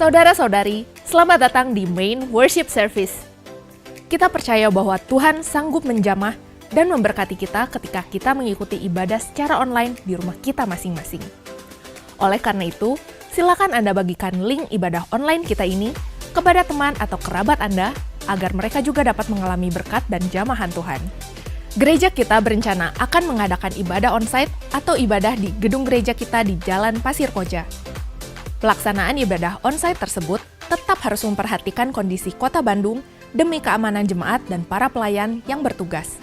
Saudara-saudari, selamat datang di Main Worship Service. Kita percaya bahwa Tuhan sanggup menjamah dan memberkati kita ketika kita mengikuti ibadah secara online di rumah kita masing-masing. Oleh karena itu, silakan Anda bagikan link ibadah online kita ini kepada teman atau kerabat Anda agar mereka juga dapat mengalami berkat dan jamahan Tuhan. Gereja kita berencana akan mengadakan ibadah onsite atau ibadah di gedung gereja kita di Jalan Pasir Koja. Pelaksanaan ibadah onsite tersebut tetap harus memperhatikan kondisi Kota Bandung demi keamanan jemaat dan para pelayan yang bertugas.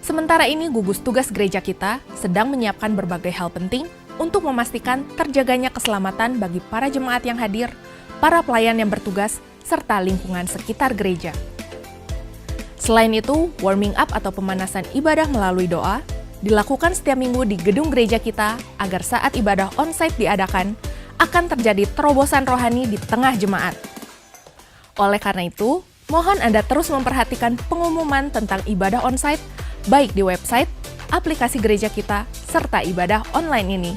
Sementara ini, gugus tugas gereja kita sedang menyiapkan berbagai hal penting untuk memastikan terjaganya keselamatan bagi para jemaat yang hadir, para pelayan yang bertugas, serta lingkungan sekitar gereja. Selain itu, warming up atau pemanasan ibadah melalui doa dilakukan setiap minggu di gedung gereja kita agar saat ibadah onsite diadakan, akan terjadi terobosan rohani di tengah jemaat. Oleh karena itu, mohon Anda terus memperhatikan pengumuman tentang ibadah onsite, baik di website, aplikasi gereja kita, serta ibadah online ini.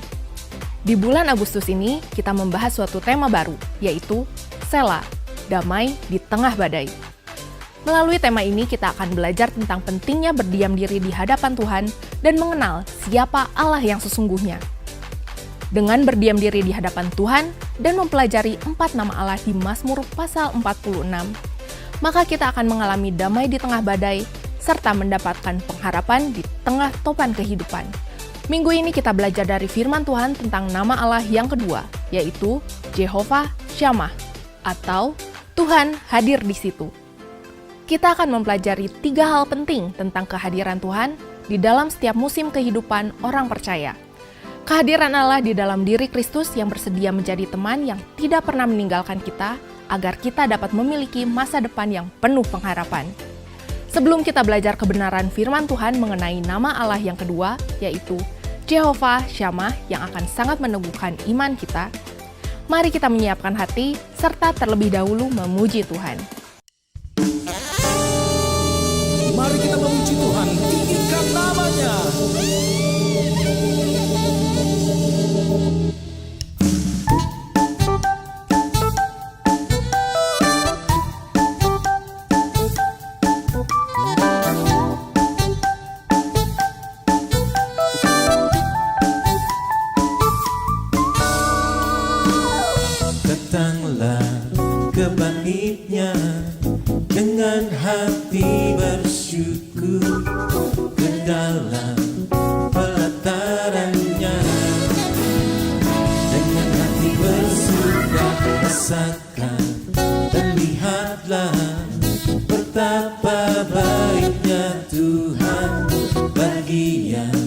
Di bulan Agustus ini, kita membahas suatu tema baru, yaitu Sela, Damai di Tengah Badai. Melalui tema ini, kita akan belajar tentang pentingnya berdiam diri di hadapan Tuhan dan mengenal siapa Allah yang sesungguhnya. Dengan berdiam diri di hadapan Tuhan dan mempelajari 4 nama Allah di Mazmur pasal 46, maka kita akan mengalami damai di tengah badai, serta mendapatkan pengharapan di tengah topan kehidupan. Minggu ini kita belajar dari firman Tuhan tentang nama Allah yang kedua, yaitu Jehovah Shammah, atau Tuhan hadir di situ. Kita akan mempelajari 3 hal penting tentang kehadiran Tuhan di dalam setiap musim kehidupan orang percaya. Kehadiran Allah di dalam diri Kristus yang bersedia menjadi teman yang tidak pernah meninggalkan kita, agar kita dapat memiliki masa depan yang penuh pengharapan. Sebelum kita belajar kebenaran firman Tuhan mengenai nama Allah yang kedua, yaitu Jehovah Shammah yang akan sangat meneguhkan iman kita, mari kita menyiapkan hati, serta terlebih dahulu memuji Tuhan. Mari kita memuji Tuhan, tinggikan namanya. Datanglah ke bangkitnya dengan hati bersyukur, ke dalam pelatarannya dengan hati bersuka, rasakan dan lihatlah betapa baiknya Tuhan bagi yang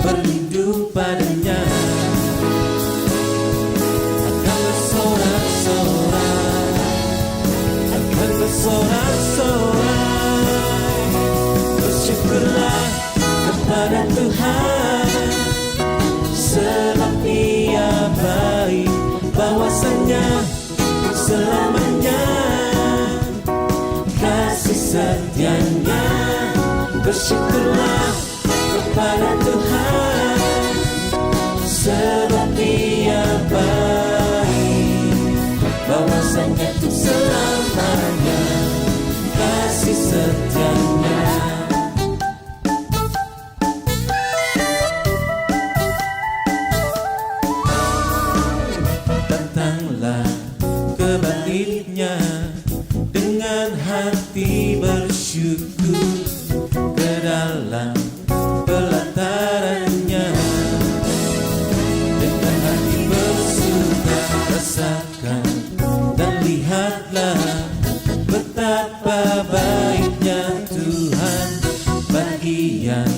berlindung padanya. Bersorak-sorai, bersyukurlah kepada Tuhan, sebab Ia baik, bahwasanya selamanya kasih setianya. Bersyukurlah kepada Tuhan, sebab Ia baik, bahwasanya untuk selamanya kasih setianya. Datanglah ke bangkitnya dengan hati bersyukur, ke dalam pelatarannya dengan hati bersuka, rasakan dan lihatlah betapa baiknya Tuhan bagi yang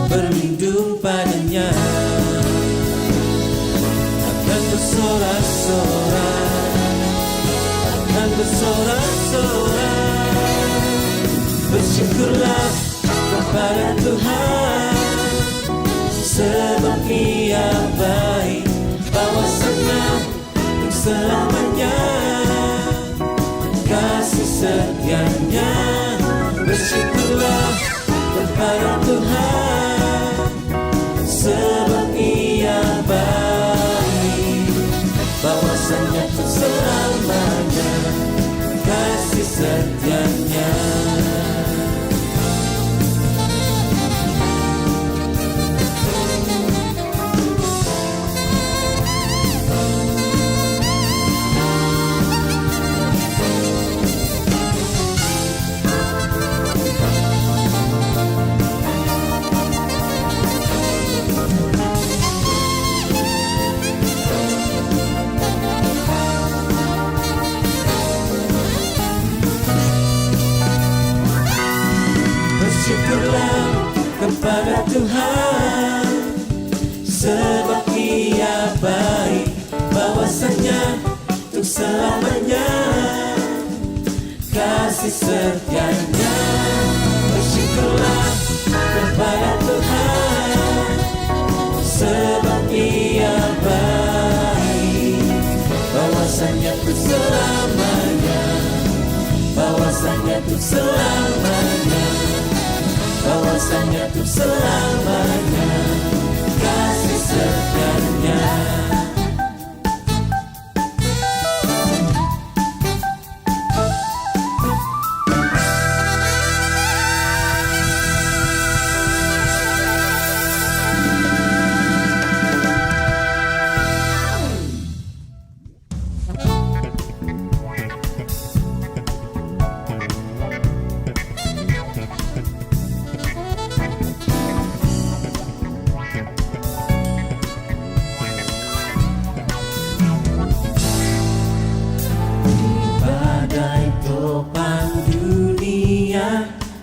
berlindung padanya. Akan bersorak-sorai, akan bersorak-sorai, bersyukurlah kepada Tuhan, sebab Ia baik, bahwasanya untuk selamanya kasih setianya. Bersyukurlah kepada Tuhan, sebab Ia baik, bahwasanya untuk selamanya kasih setianya. Bersyukurlah kepada Tuhan, sebab Ia baik. Bahwasanya untuk selamanya, bahwasanya untuk selamanya, bahwasanya untuk selamanya, kasih setianya.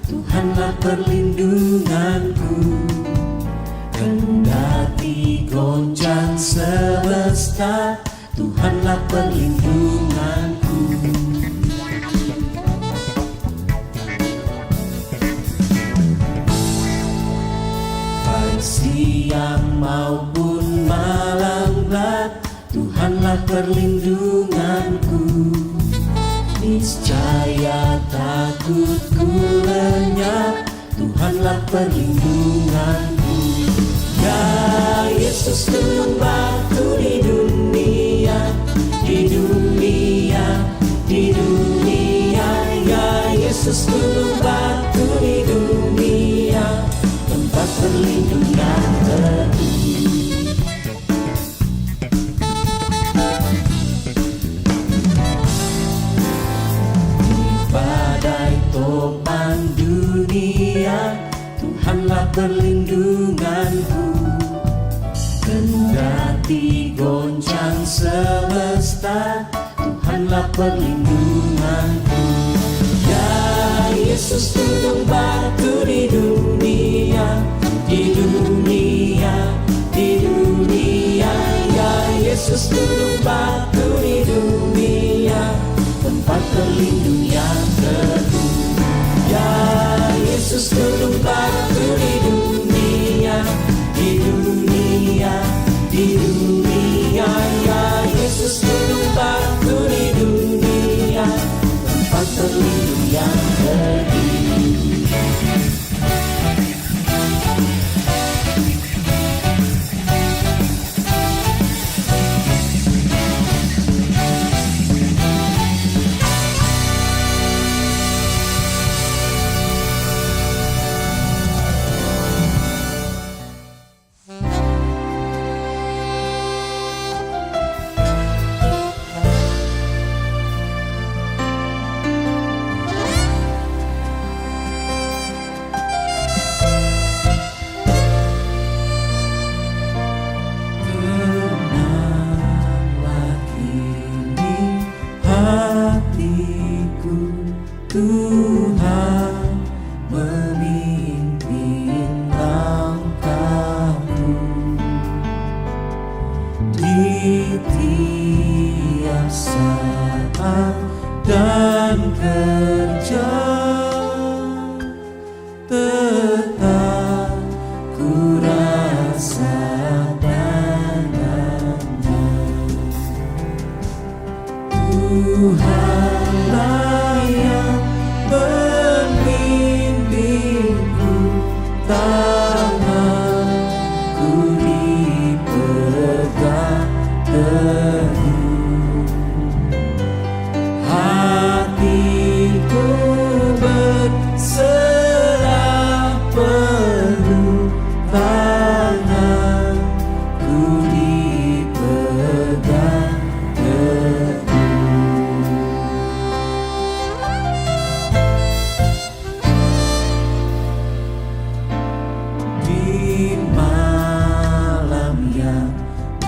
Tuhanlah perlindunganku, kendati goncang semesta, Tuhanlah perlindunganku. Baik siang maupun malam gelap, Tuhanlah perlindunganku. Niscaya takutku lenyap, Tuhanlah perlindunganku. Ya Yesus gunung batu di dunia, di dunia, di dunia. Ya Yesus gunung batu di dunia, tempat perlindungan teduh. Topang dunia, Tuhanlah perlindunganku, kendati goncang semesta, Tuhanlah perlindunganku. Ya Yesus gunung batu di dunia, di dunia, di dunia. Ya Yesus gunung batu di dunia, tempat perlindungan yang teduh. Ya Yesus gunung batu di dunia, di dunia, di dunia. Ya Yesus gunung batu di dunia, tempat perlindungan yang teduh. Tuhan memimpin langkahku di tiap saat dan kerja, tetap ku rasakannya. Tuhanlah yang pemimpinku, tanganku dipegang teguh, hatiku berserah penuh, tanganku dipegang teguh.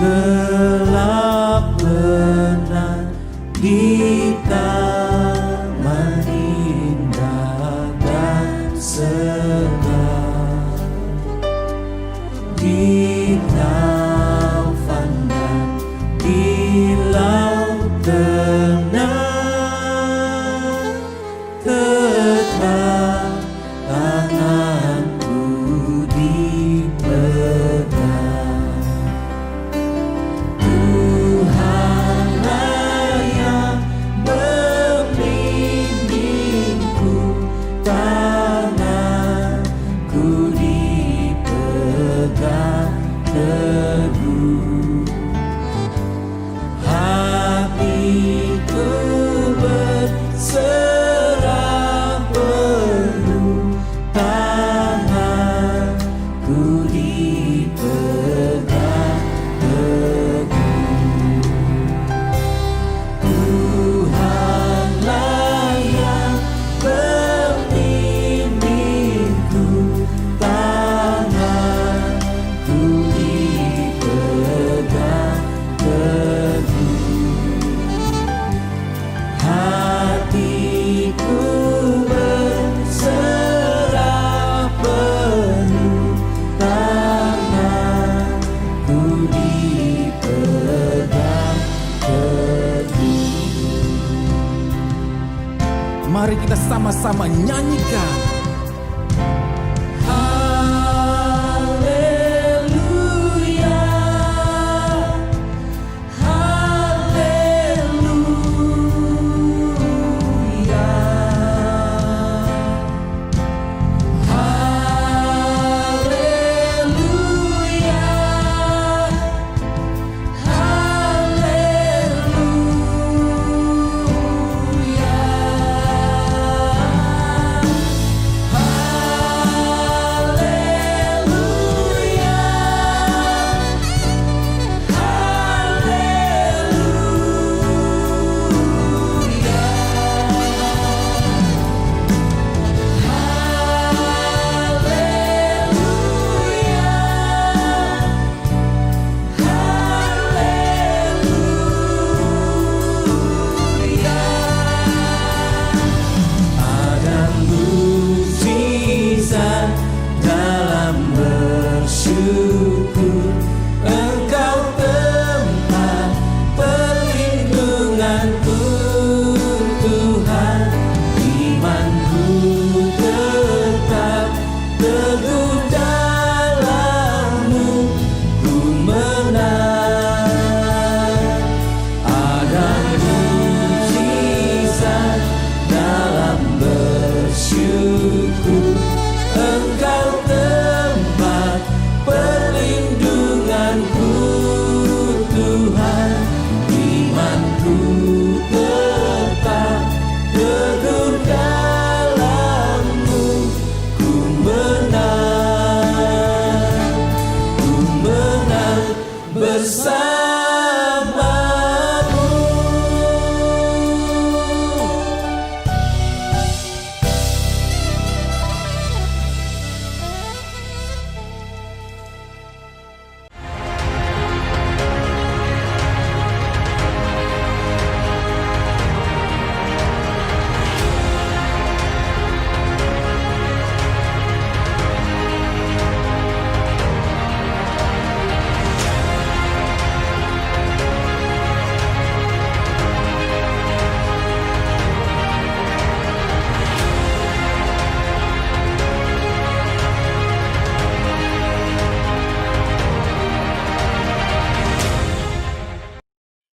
Gelap benar di taman indah dan segar, di taufan dan di laut tenang. Mari kita sama-sama nyanyikan. Haleluya, haleluya, haleluya, ada mukjizat dalam bersyukur. Engkau tempat perlindunganku, Tuhan. Imanku tetap teguh dalam-Mu, ku menang. Ada mukjizat dalam bersyukur. Engkau tempat perlindunganku, Tuhan. Imanku tetap teguh dalam-Mu, ku menang bersamamu.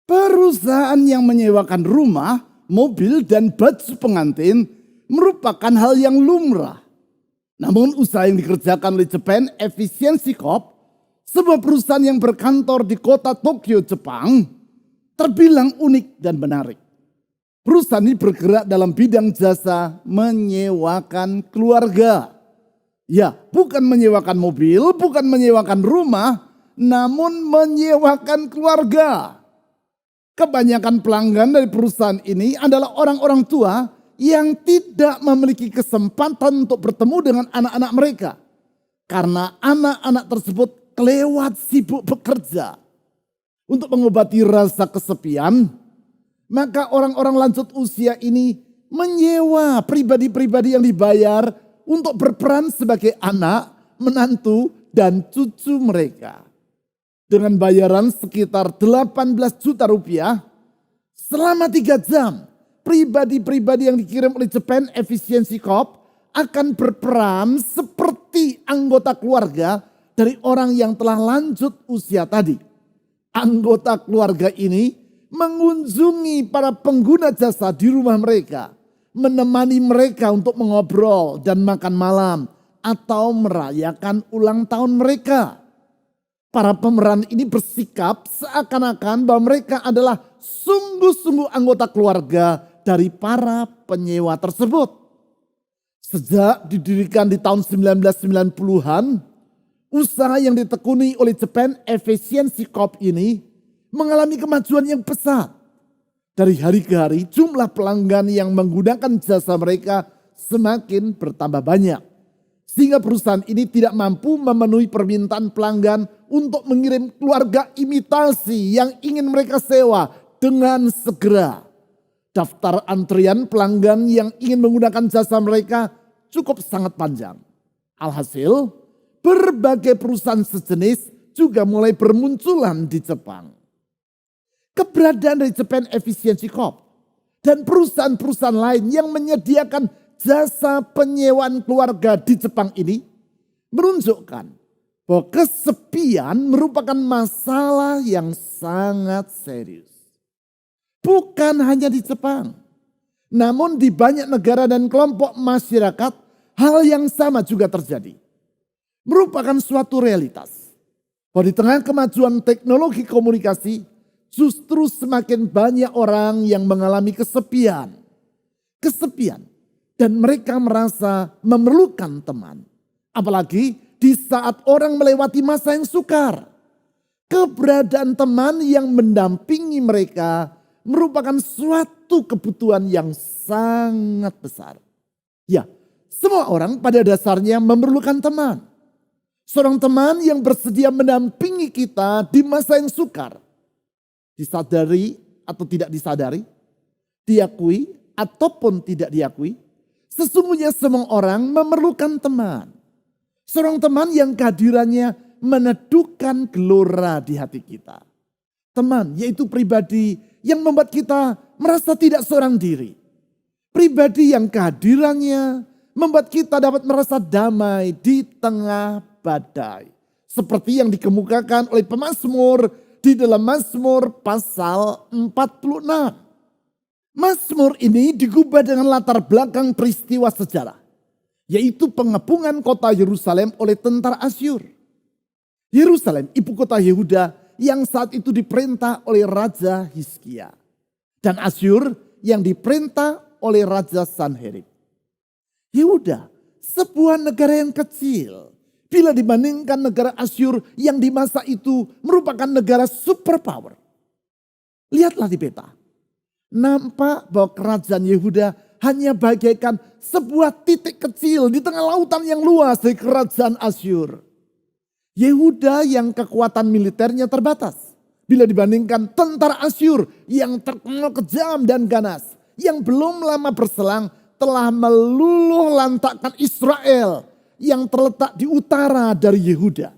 Perusahaan yang menyewakan rumah, mobil, dan baju pengantin merupakan hal yang lumrah. Namun usaha yang dikerjakan oleh Japan Efficiency Corp, sebuah perusahaan yang berkantor di kota Tokyo, Jepang, terbilang unik dan menarik. Perusahaan ini bergerak dalam bidang jasa menyewakan keluarga. Ya, bukan menyewakan mobil, bukan menyewakan rumah, namun menyewakan keluarga. Kebanyakan pelanggan dari perusahaan ini adalah orang-orang tua yang tidak memiliki kesempatan untuk bertemu dengan anak-anak mereka. Karena anak-anak tersebut kelewat sibuk bekerja. Untuk mengobati rasa kesepian, maka orang-orang lanjut usia ini menyewa pribadi-pribadi yang dibayar untuk berperan sebagai anak, menantu, dan cucu mereka. Dengan bayaran sekitar 18 juta rupiah, selama 3 jam, pribadi-pribadi yang dikirim oleh Japan Efficiency Corp akan berperan seperti anggota keluarga dari orang yang telah lanjut usia tadi. Anggota keluarga ini mengunjungi para pengguna jasa di rumah mereka, menemani mereka untuk mengobrol dan makan malam atau merayakan ulang tahun mereka. Para pemeran ini bersikap seakan-akan bahwa mereka adalah sungguh-sungguh anggota keluarga dari para penyewa tersebut. Sejak didirikan di tahun 1990-an, usaha yang ditekuni oleh Japan Efficiency Corp ini mengalami kemajuan yang pesat. Dari hari ke hari jumlah pelanggan yang menggunakan jasa mereka semakin bertambah banyak. Sehingga perusahaan ini tidak mampu memenuhi permintaan pelanggan untuk mengirim keluarga imitasi yang ingin mereka sewa dengan segera. Daftar antrian pelanggan yang ingin menggunakan jasa mereka cukup sangat panjang. Alhasil, berbagai perusahaan sejenis juga mulai bermunculan di Jepang. Keberadaan dari Japan Efficiency Corp dan perusahaan-perusahaan lain yang menyediakan jasa penyewaan keluarga di Jepang ini menunjukkan bahwa kesepian merupakan masalah yang sangat serius. Bukan hanya di Jepang, namun di banyak negara dan kelompok masyarakat hal yang sama juga terjadi. Merupakan suatu realitas bahwa di tengah kemajuan teknologi komunikasi justru semakin banyak orang yang mengalami kesepian. Kesepian dan mereka merasa memerlukan teman. Apalagi di saat orang melewati masa yang sukar. Keberadaan teman yang mendampingi mereka merupakan suatu kebutuhan yang sangat besar. Ya, semua orang pada dasarnya memerlukan teman. Seorang teman yang bersedia mendampingi kita di masa yang sukar. Disadari atau tidak disadari, diakui ataupun tidak diakui, sesungguhnya semua orang memerlukan teman. Seorang teman yang kehadirannya meneduhkan gelora di hati kita. Teman yaitu pribadi yang membuat kita merasa tidak seorang diri. Pribadi yang kehadirannya membuat kita dapat merasa damai di tengah badai. Seperti yang dikemukakan oleh pemazmur di dalam Mazmur pasal 46. Mazmur ini digubah dengan latar belakang peristiwa sejarah. Yaitu pengepungan kota Yerusalem oleh tentara Asyur. Yerusalem, ibu kota Yehuda yang saat itu diperintah oleh Raja Hizkia. Dan Asyur yang diperintah oleh Raja Sanherib. Yehuda, sebuah negara yang kecil. Bila dibandingkan negara Asyur yang di masa itu merupakan negara superpower. Lihatlah di peta. Nampak bahwa kerajaan Yehuda hanya bagaikan sebuah titik kecil di tengah lautan yang luas dari kerajaan Asyur. Yehuda yang kekuatan militernya terbatas. Bila dibandingkan tentara Asyur yang terkenal kejam dan ganas. Yang belum lama berselang telah meluluh lantakkan Israel yang terletak di utara dari Yehuda.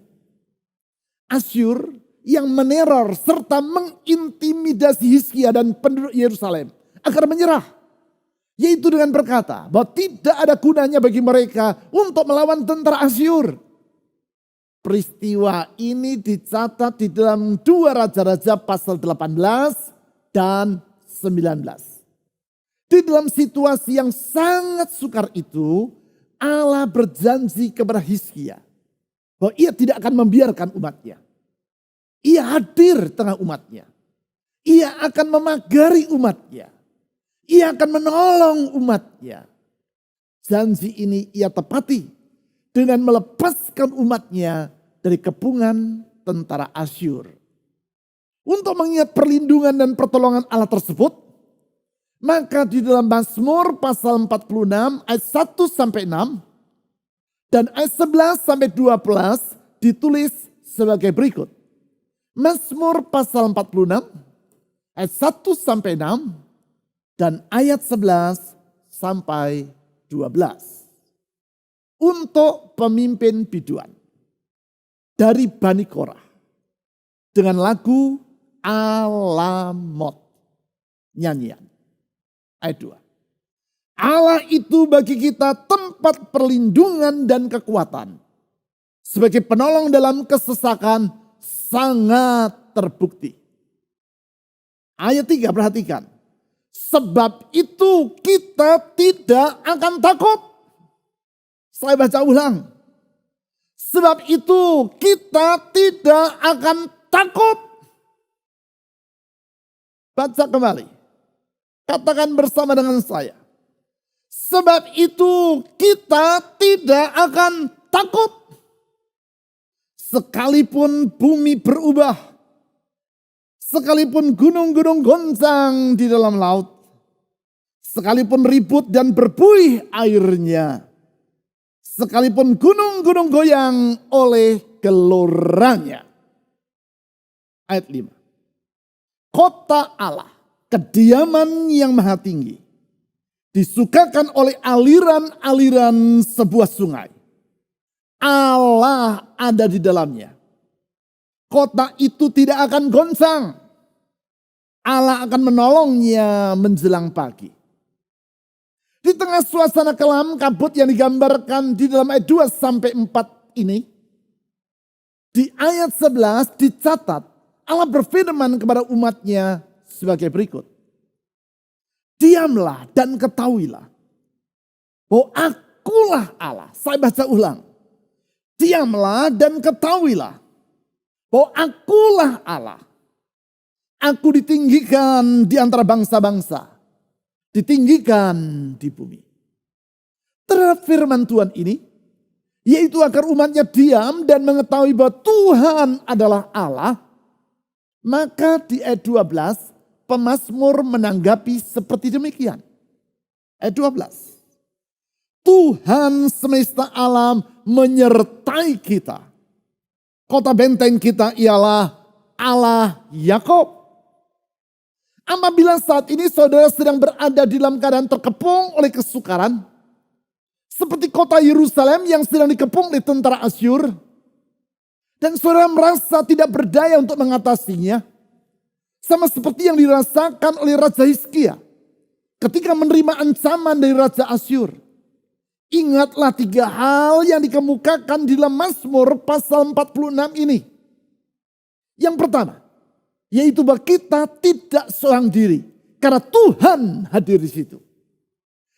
Asyur yang meneror serta mengintimidasi Hizkia dan penduduk Yerusalem agar menyerah. Yaitu dengan berkata bahwa tidak ada gunanya bagi mereka untuk melawan tentara Asyur. Peristiwa ini dicatat di dalam 2 Raja-Raja pasal 18 dan 19. Di dalam situasi yang sangat sukar itu, Allah berjanji kepada Hizkia bahwa ia tidak akan membiarkan umatnya. Ia hadir tengah umatnya. Ia akan memagari umatnya. Ia akan menolong umatnya. Janji ini ia tepati dengan melepaskan umatnya dari kepungan tentara Asyur. Untuk mengingat perlindungan dan pertolongan Allah tersebut, maka di dalam Mazmur pasal 46 ayat 1 sampai 6 dan ayat 11 sampai 12 ditulis sebagai berikut. Mazmur pasal 46 ayat 1 sampai 6 dan ayat 11 sampai 12. Untuk pemimpin biduan dari Bani Korah dengan lagu Alamot, nyanyian. Ayat 2. Allah itu bagi kita tempat perlindungan dan kekuatan. Sebagai penolong dalam kesesakan sangat terbukti. Ayat 3 perhatikan. Sebab itu kita tidak akan takut. Saya baca ulang. Sebab itu kita tidak akan takut. Baca kembali. Katakan bersama dengan saya. Sebab itu kita tidak akan takut. Sekalipun bumi berubah. Sekalipun gunung-gunung goncang di dalam laut. Sekalipun ribut dan berbuih airnya. Sekalipun gunung-gunung goyang oleh geloranya. Ayat 5. Kota Allah. Kediaman yang maha tinggi. Disukakan oleh aliran-aliran sebuah sungai. Allah ada di dalamnya. Kota itu tidak akan goncang. Allah akan menolongnya menjelang pagi. Di tengah suasana kelam kabut yang digambarkan di dalam ayat 2 sampai 4 ini, di ayat 11 dicatat Allah berfirman kepada umatnya sebagai berikut. Diamlah dan ketahuilah bahwa akulah Allah. Saya baca ulang. Diamlah dan ketahuilah bahwa akulah Allah. Aku ditinggikan di antara bangsa-bangsa. Ditinggikan di bumi. Terhadap firman Tuhan ini, yaitu agar umatnya diam dan mengetahui bahwa Tuhan adalah Allah, maka di ayat 12, pemazmur menanggapi seperti demikian. Ayat 12. Tuhan semesta alam menyertai kita. Kota benteng kita ialah Allah Yakub. Apabila saat ini saudara sedang berada di dalam keadaan terkepung oleh kesukaran, seperti kota Yerusalem yang sedang dikepung oleh tentara Asyur, dan saudara merasa tidak berdaya untuk mengatasinya, sama seperti yang dirasakan oleh Raja Hizkia ketika menerima ancaman dari Raja Asyur. Ingatlah 3 hal yang dikemukakan di dalam Mazmur pasal 46 ini. Yang pertama, yaitu bahwa kita tidak seorang diri. Karena Tuhan hadir di situ.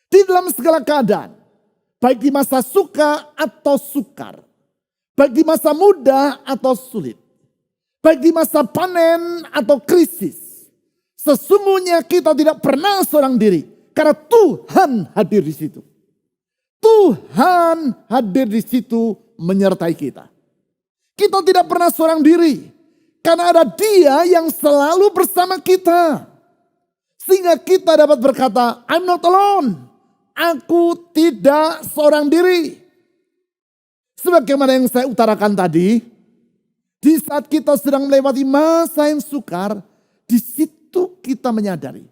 Di dalam segala keadaan. Baik di masa suka atau sukar. Baik di masa muda atau sulit. Baik di masa panen atau krisis. Sesungguhnya kita tidak pernah seorang diri. Karena Tuhan hadir di situ. Tuhan hadir di situ menyertai kita. Kita tidak pernah seorang diri. Karena ada Dia yang selalu bersama kita. Sehingga kita dapat berkata, I'm not alone. Aku tidak seorang diri. Sebagaimana yang saya utarakan tadi, di saat kita sedang melewati masa yang sukar, di situ kita menyadari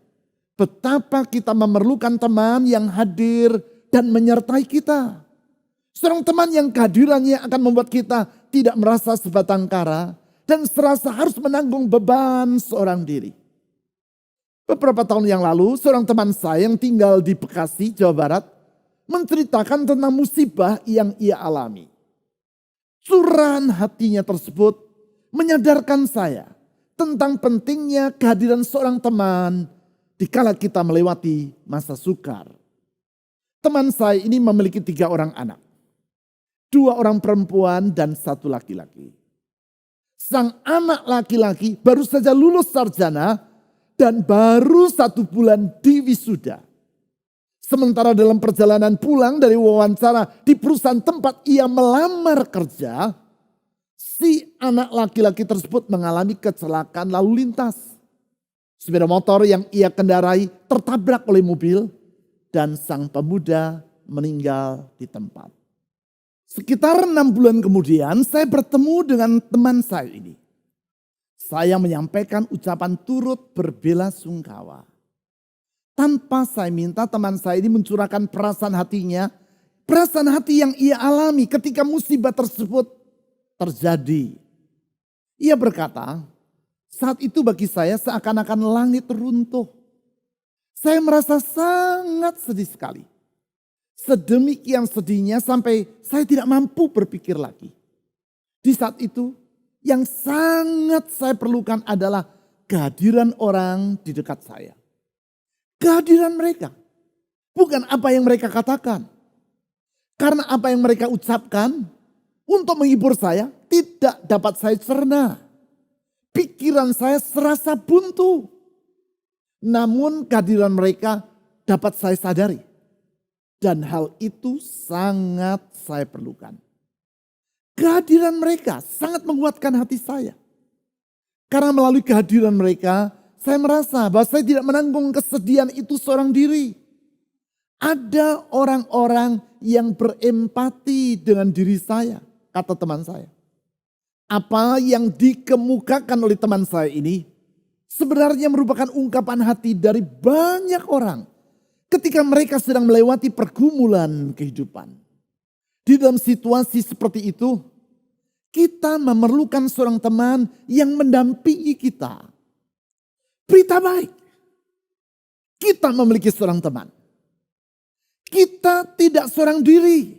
betapa kita memerlukan teman yang hadir dan menyertai kita. Seorang teman yang kehadirannya akan membuat kita tidak merasa sebatang kara dan serasa harus menanggung beban seorang diri. Beberapa tahun yang lalu, seorang teman saya yang tinggal di Bekasi, Jawa Barat, menceritakan tentang musibah yang ia alami. Curahan hatinya tersebut menyadarkan saya tentang pentingnya kehadiran seorang teman dikala kita melewati masa sukar. Teman saya ini memiliki 3 orang anak. 2 orang perempuan dan 1 laki-laki. Sang anak laki-laki baru saja lulus sarjana dan baru 1 bulan diwisuda. Sementara dalam perjalanan pulang dari wawancara di perusahaan tempat ia melamar kerja, si anak laki-laki tersebut mengalami kecelakaan lalu lintas. Sepeda motor yang ia kendarai tertabrak oleh mobil dan sang pemuda meninggal di tempat. Sekitar 6 bulan kemudian saya bertemu dengan teman saya ini. Saya menyampaikan ucapan turut berbela-sungkawa. Tanpa saya minta, teman saya ini mencurahkan perasaan hatinya. Perasaan hati yang ia alami ketika musibah tersebut terjadi. Ia berkata, saat itu bagi saya seakan-akan langit runtuh. Saya merasa sangat sedih sekali. Sedemikian sedihnya sampai saya tidak mampu berpikir lagi. Di saat itu yang sangat saya perlukan adalah kehadiran orang di dekat saya. Kehadiran mereka. Bukan apa yang mereka katakan. Karena apa yang mereka ucapkan untuk menghibur saya tidak dapat saya cerna. Pikiran saya serasa buntu. Namun kehadiran mereka dapat saya sadari. Dan hal itu sangat saya perlukan. Kehadiran mereka sangat menguatkan hati saya. Karena melalui kehadiran mereka, saya merasa bahwa saya tidak menanggung kesedihan itu seorang diri. Ada orang-orang yang berempati dengan diri saya, kata teman saya. Apa yang dikemukakan oleh teman saya ini sebenarnya merupakan ungkapan hati dari banyak orang ketika mereka sedang melewati pergumulan kehidupan. Di dalam situasi seperti itu, kita memerlukan seorang teman yang mendampingi kita. Berita baik. Kita memiliki seorang teman. Kita tidak seorang diri.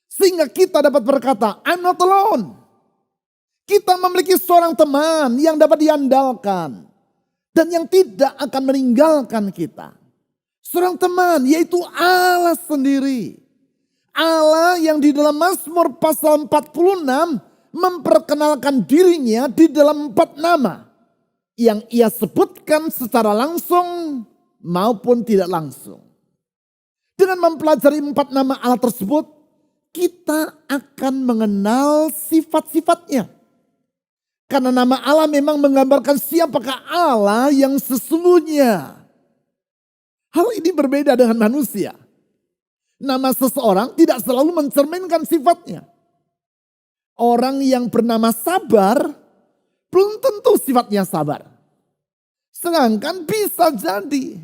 Sehingga kita dapat berkata, I'm not alone. Kita memiliki seorang teman yang dapat diandalkan. Dan yang tidak akan meninggalkan kita. Seorang teman yaitu Allah sendiri. Allah yang di dalam Mazmur pasal 46 memperkenalkan dirinya di dalam 4 nama. Yang ia sebutkan secara langsung maupun tidak langsung. Dengan mempelajari 4 nama Allah tersebut, kita akan mengenal sifat-sifatnya. Karena nama Allah memang menggambarkan siapakah Allah yang sesungguhnya. Hal ini berbeda dengan manusia. Nama seseorang tidak selalu mencerminkan sifatnya. Orang yang bernama Sabar belum tentu sifatnya sabar. Sedangkan bisa jadi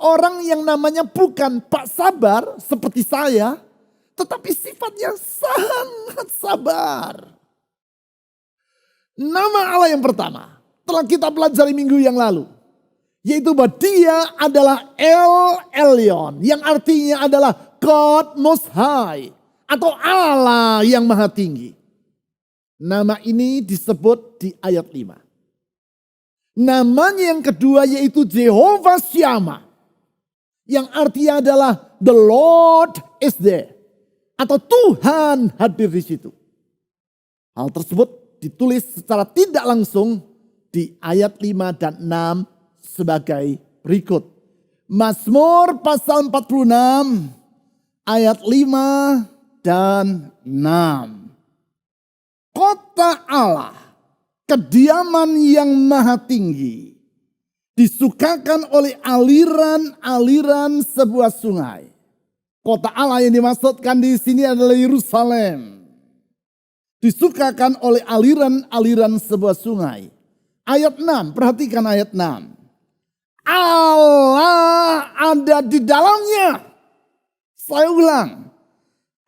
orang yang namanya bukan Pak Sabar seperti saya, tetapi sifatnya sangat sabar. Nama Allah yang pertama telah kita pelajari minggu yang lalu. Yaitu bahwa dia adalah El Elyon. Yang artinya adalah God Most High. Atau Allah yang maha tinggi. Nama ini disebut di ayat 5. Namanya yang kedua yaitu Jehovah Shammah. Yang artinya adalah the Lord is there. Atau Tuhan hadir di situ. Hal tersebut ditulis secara tidak langsung di ayat 5 dan 6 sebagai berikut. Mazmur pasal 46 ayat 5 dan 6. Kota Allah, kediaman yang maha tinggi, disukakan oleh aliran-aliran sebuah sungai. Kota Allah yang dimaksudkan di sini adalah Yerusalem. Disukakan oleh aliran-aliran sebuah sungai. Ayat 6, perhatikan ayat 6. Allah ada di dalamnya. Saya ulang.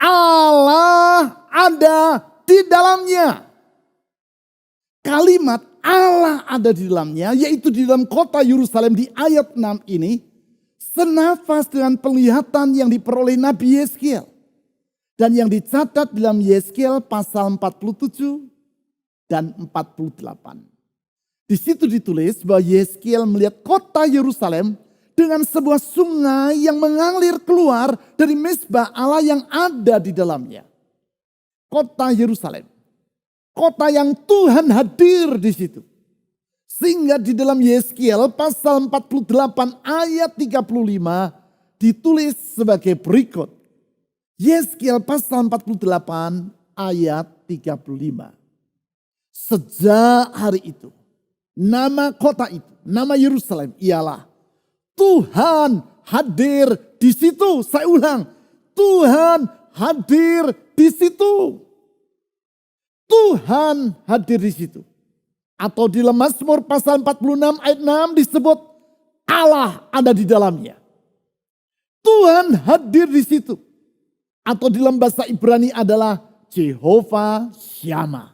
Allah ada di dalamnya. Kalimat Allah ada di dalamnya, yaitu di dalam kota Yerusalem di ayat 6 ini, senafas dengan penglihatan yang diperoleh Nabi Yeskiel. Dan yang dicatat dalam Yeskiel pasal 47 dan 48. Di situ ditulis bahwa Yeskiel melihat kota Yerusalem dengan sebuah sungai yang mengalir keluar dari mezbah Allah yang ada di dalamnya. Kota Yerusalem. Kota yang Tuhan hadir di situ. Sehingga di dalam Yeskiel pasal 48 ayat 35 ditulis sebagai berikut. Yeskiel pasal 48 ayat 35. Sejak hari itu, nama kota itu, nama Yerusalem ialah Tuhan hadir di situ. Saya ulang, Tuhan hadir di situ. Tuhan hadir di situ. Atau di dalam Mazmur pasal 46 ayat 6 disebut Allah ada di dalamnya. Tuhan hadir di situ. Atau di dalam bahasa Ibrani adalah Jehovah Shammah.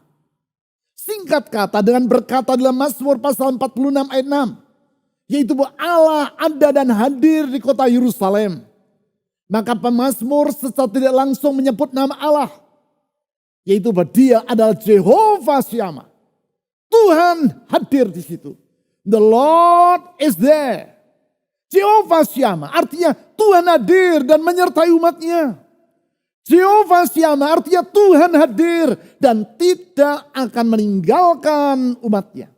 Singkat kata dengan berkata dalam Mazmur pasal 46 ayat 6. Yaitu bahwa Allah ada dan hadir di kota Yerusalem. Maka pemazmur secara tidak langsung menyebut nama Allah. Yaitu bahwa dia adalah Jehovah Shammah. Tuhan hadir di situ. The Lord is there. Jehovah Shammah artinya Tuhan hadir dan menyertai umatnya. Jehovah Shammah artinya Tuhan hadir dan tidak akan meninggalkan umatnya.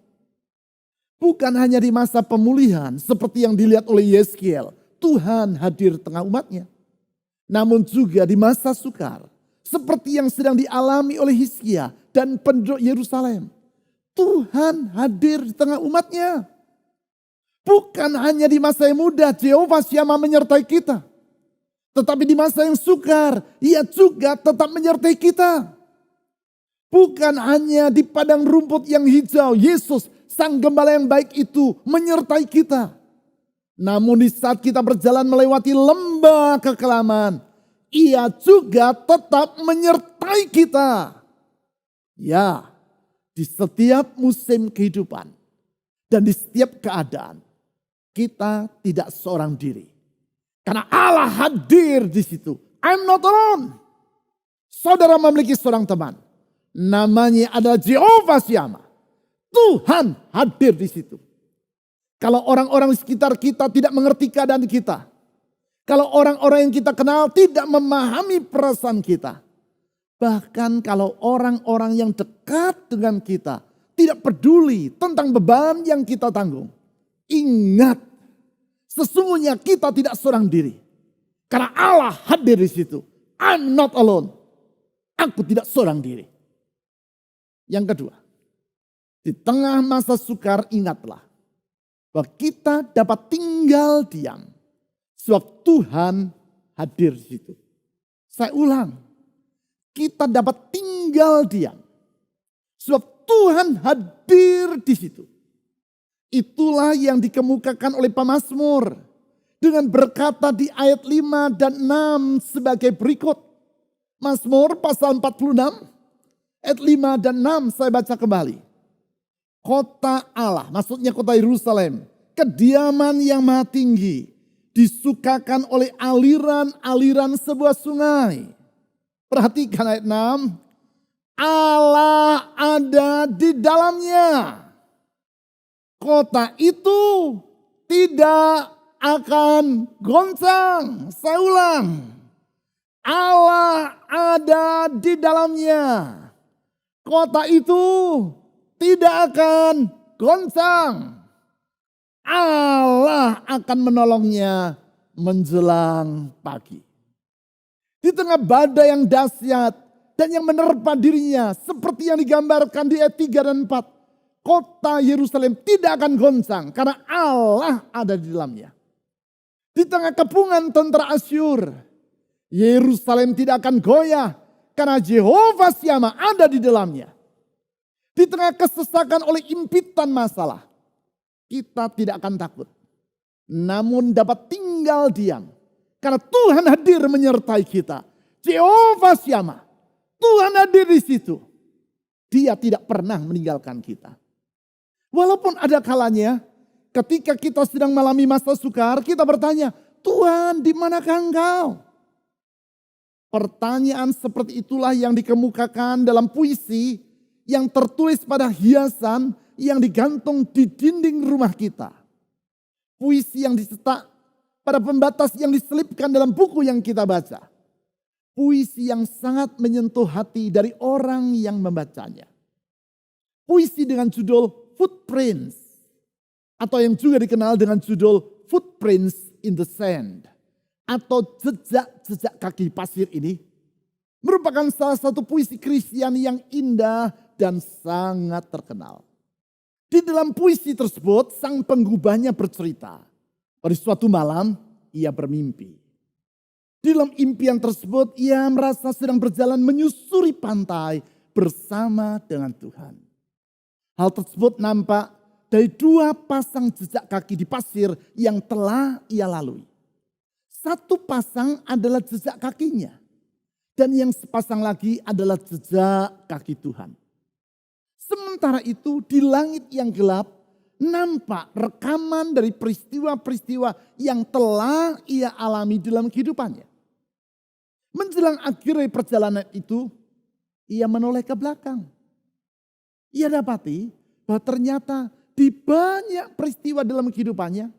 Bukan hanya di masa pemulihan seperti yang dilihat oleh Yeskiel. Tuhan hadir tengah umatnya. Namun juga di masa sukar. Seperti yang sedang dialami oleh Hizkia dan penduduk Yerusalem. Tuhan hadir di tengah umatnya. Bukan hanya di masa yang mudah Jehovah Shammah menyertai kita. Tetapi di masa yang sukar, ia juga tetap menyertai kita. Bukan hanya di padang rumput yang hijau, Yesus Sang Gembala yang baik itu menyertai kita. Namun di saat kita berjalan melewati lembah kekelaman, ia juga tetap menyertai kita. Ya, di setiap musim kehidupan, Dan di setiap keadaan kita tidak seorang diri. Karena Allah hadir di situ. I'm not alone. Saudara memiliki seorang teman. Namanya adalah Jehovah Shammah. Tuhan hadir di situ. Kalau orang-orang di sekitar kita tidak mengerti keadaan kita. Kalau orang-orang yang kita kenal tidak memahami perasaan kita. Bahkan kalau orang-orang yang dekat dengan kita tidak peduli tentang beban yang kita tanggung. Ingat, sesungguhnya kita tidak seorang diri. Karena Allah hadir di situ. I'm not alone. Aku tidak seorang diri. Yang kedua, di tengah masa sukar ingatlah bahwa kita dapat tinggal diam. Sebab Tuhan hadir di situ. Saya ulang, kita dapat tinggal diam. Sebab Tuhan hadir di situ. Itulah yang dikemukakan oleh pemazmur dengan berkata di ayat 5 dan 6 sebagai berikut. Mazmur pasal 46 ayat 5 dan 6 saya baca kembali. Kota Allah, maksudnya kota Yerusalem, kediaman yang maha tinggi, disukakan oleh aliran-aliran sebuah sungai. Perhatikan ayat 6. Allah ada di dalamnya. Kota itu tidak akan goncang. Saya ulang. Allah ada di dalamnya. Kota itu tidak akan goncang. Allah akan menolongnya menjelang pagi. Di tengah badai yang dahsyat dan yang menerpa dirinya seperti yang digambarkan di ayat 3 dan 4. Kota Yerusalem tidak akan goncang karena Allah ada di dalamnya. Di tengah kepungan tentara Asyur, Yerusalem tidak akan goyah karena Jehovah Shammah ada di dalamnya. Di tengah kesesakan oleh impitan masalah, kita tidak akan takut. Namun dapat tinggal diam karena Tuhan hadir menyertai kita. Jehovah Shammah, Tuhan hadir di situ. Dia tidak pernah meninggalkan kita. Walaupun ada kalanya ketika kita sedang mengalami masa sukar, kita bertanya, Tuhan di manakah Engkau? Pertanyaan seperti itulah yang dikemukakan dalam puisi yang tertulis pada hiasan yang digantung di dinding rumah kita. Puisi yang dicetak pada pembatas yang diselipkan dalam buku yang kita baca. Puisi yang sangat menyentuh hati dari orang yang membacanya. Puisi dengan judul Footprints, atau yang juga dikenal dengan judul Footprints in the Sand, atau jejak-jejak kaki pasir ini merupakan salah satu puisi Kristen yang indah dan sangat terkenal. Di dalam puisi tersebut sang penggubahnya bercerita, pada suatu malam ia bermimpi. Di dalam impian tersebut ia merasa sedang berjalan menyusuri pantai bersama dengan Tuhan. Hal tersebut nampak dari dua pasang jejak kaki di pasir yang telah ia lalui. Satu pasang adalah jejak kakinya. Dan yang sepasang lagi adalah jejak kaki Tuhan. Sementara itu di langit yang gelap nampak rekaman dari peristiwa-peristiwa yang telah ia alami dalam kehidupannya. Menjelang akhir dari perjalanan itu, ia menoleh ke belakang. Ia dapati bahwa ternyata di banyak peristiwa dalam kehidupannya,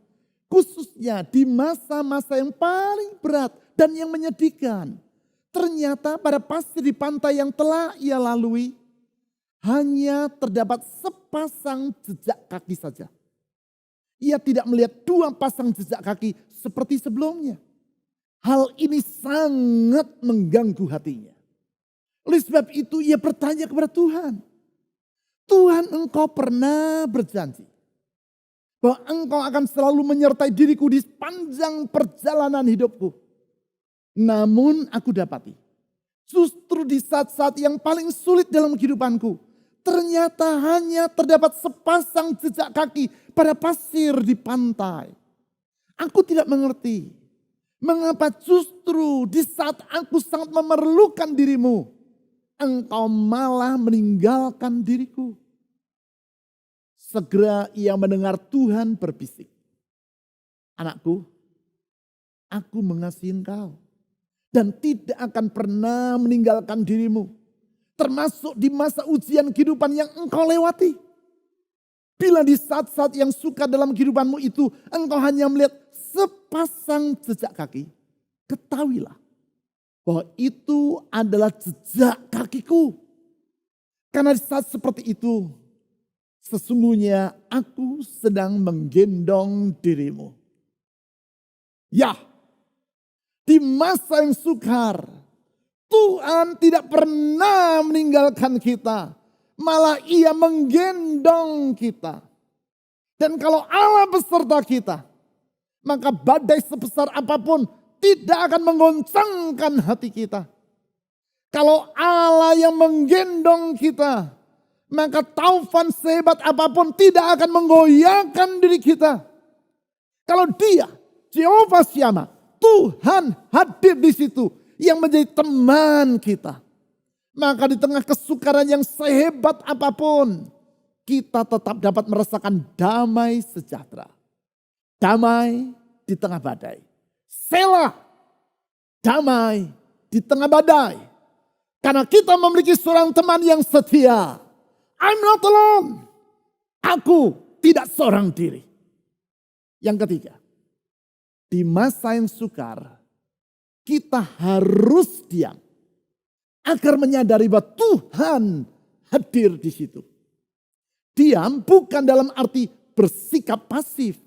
khususnya di masa-masa yang paling berat dan yang menyedihkan, ternyata pada pasir di pantai yang telah ia lalui, hanya terdapat sepasang jejak kaki saja. Ia tidak melihat dua pasang jejak kaki seperti sebelumnya. Hal ini sangat mengganggu hatinya. Oleh sebab itu ia bertanya kepada Tuhan. Tuhan, Engkau pernah berjanji bahwa Engkau akan selalu menyertai diriku di sepanjang perjalanan hidupku. Namun aku dapati, justru di saat-saat yang paling sulit dalam kehidupanku, ternyata hanya terdapat sepasang jejak kaki pada pasir di pantai. Aku tidak mengerti mengapa justru di saat aku sangat memerlukan dirimu, Engkau malah meninggalkan diriku. Segera ia mendengar Tuhan berbisik. Anakku, aku mengasihi engkau dan tidak akan pernah meninggalkan dirimu. Termasuk di masa ujian kehidupan yang engkau lewati. Bila di saat-saat yang sukar dalam kehidupanmu itu engkau hanya melihat sepasang jejak kaki, ketahuilah bahwa itu adalah jejak kakiku. Karena di saat seperti itu, sesungguhnya aku sedang menggendong dirimu. Ya, di masa yang sukar, Tuhan tidak pernah meninggalkan kita. Malah ia menggendong kita. Dan kalau Allah beserta kita, maka badai sebesar apapun tidak akan menggoncangkan hati kita. Kalau Allah yang menggendong kita, maka taufan sehebat apapun tidak akan menggoyahkan diri kita. Kalau Dia, Jehovah Syama, Tuhan hadir di situ yang menjadi teman kita. Maka di tengah kesukaran yang sehebat apapun, kita tetap dapat merasakan damai sejahtera. Damai di tengah badai. Selah, damai di tengah badai. Karena kita memiliki seorang teman yang setia. I'm not alone. Aku tidak seorang diri. Yang ketiga, di masa yang sukar, kita harus diam. Agar menyadari bahwa Tuhan hadir di situ. Diam bukan dalam arti bersikap pasif.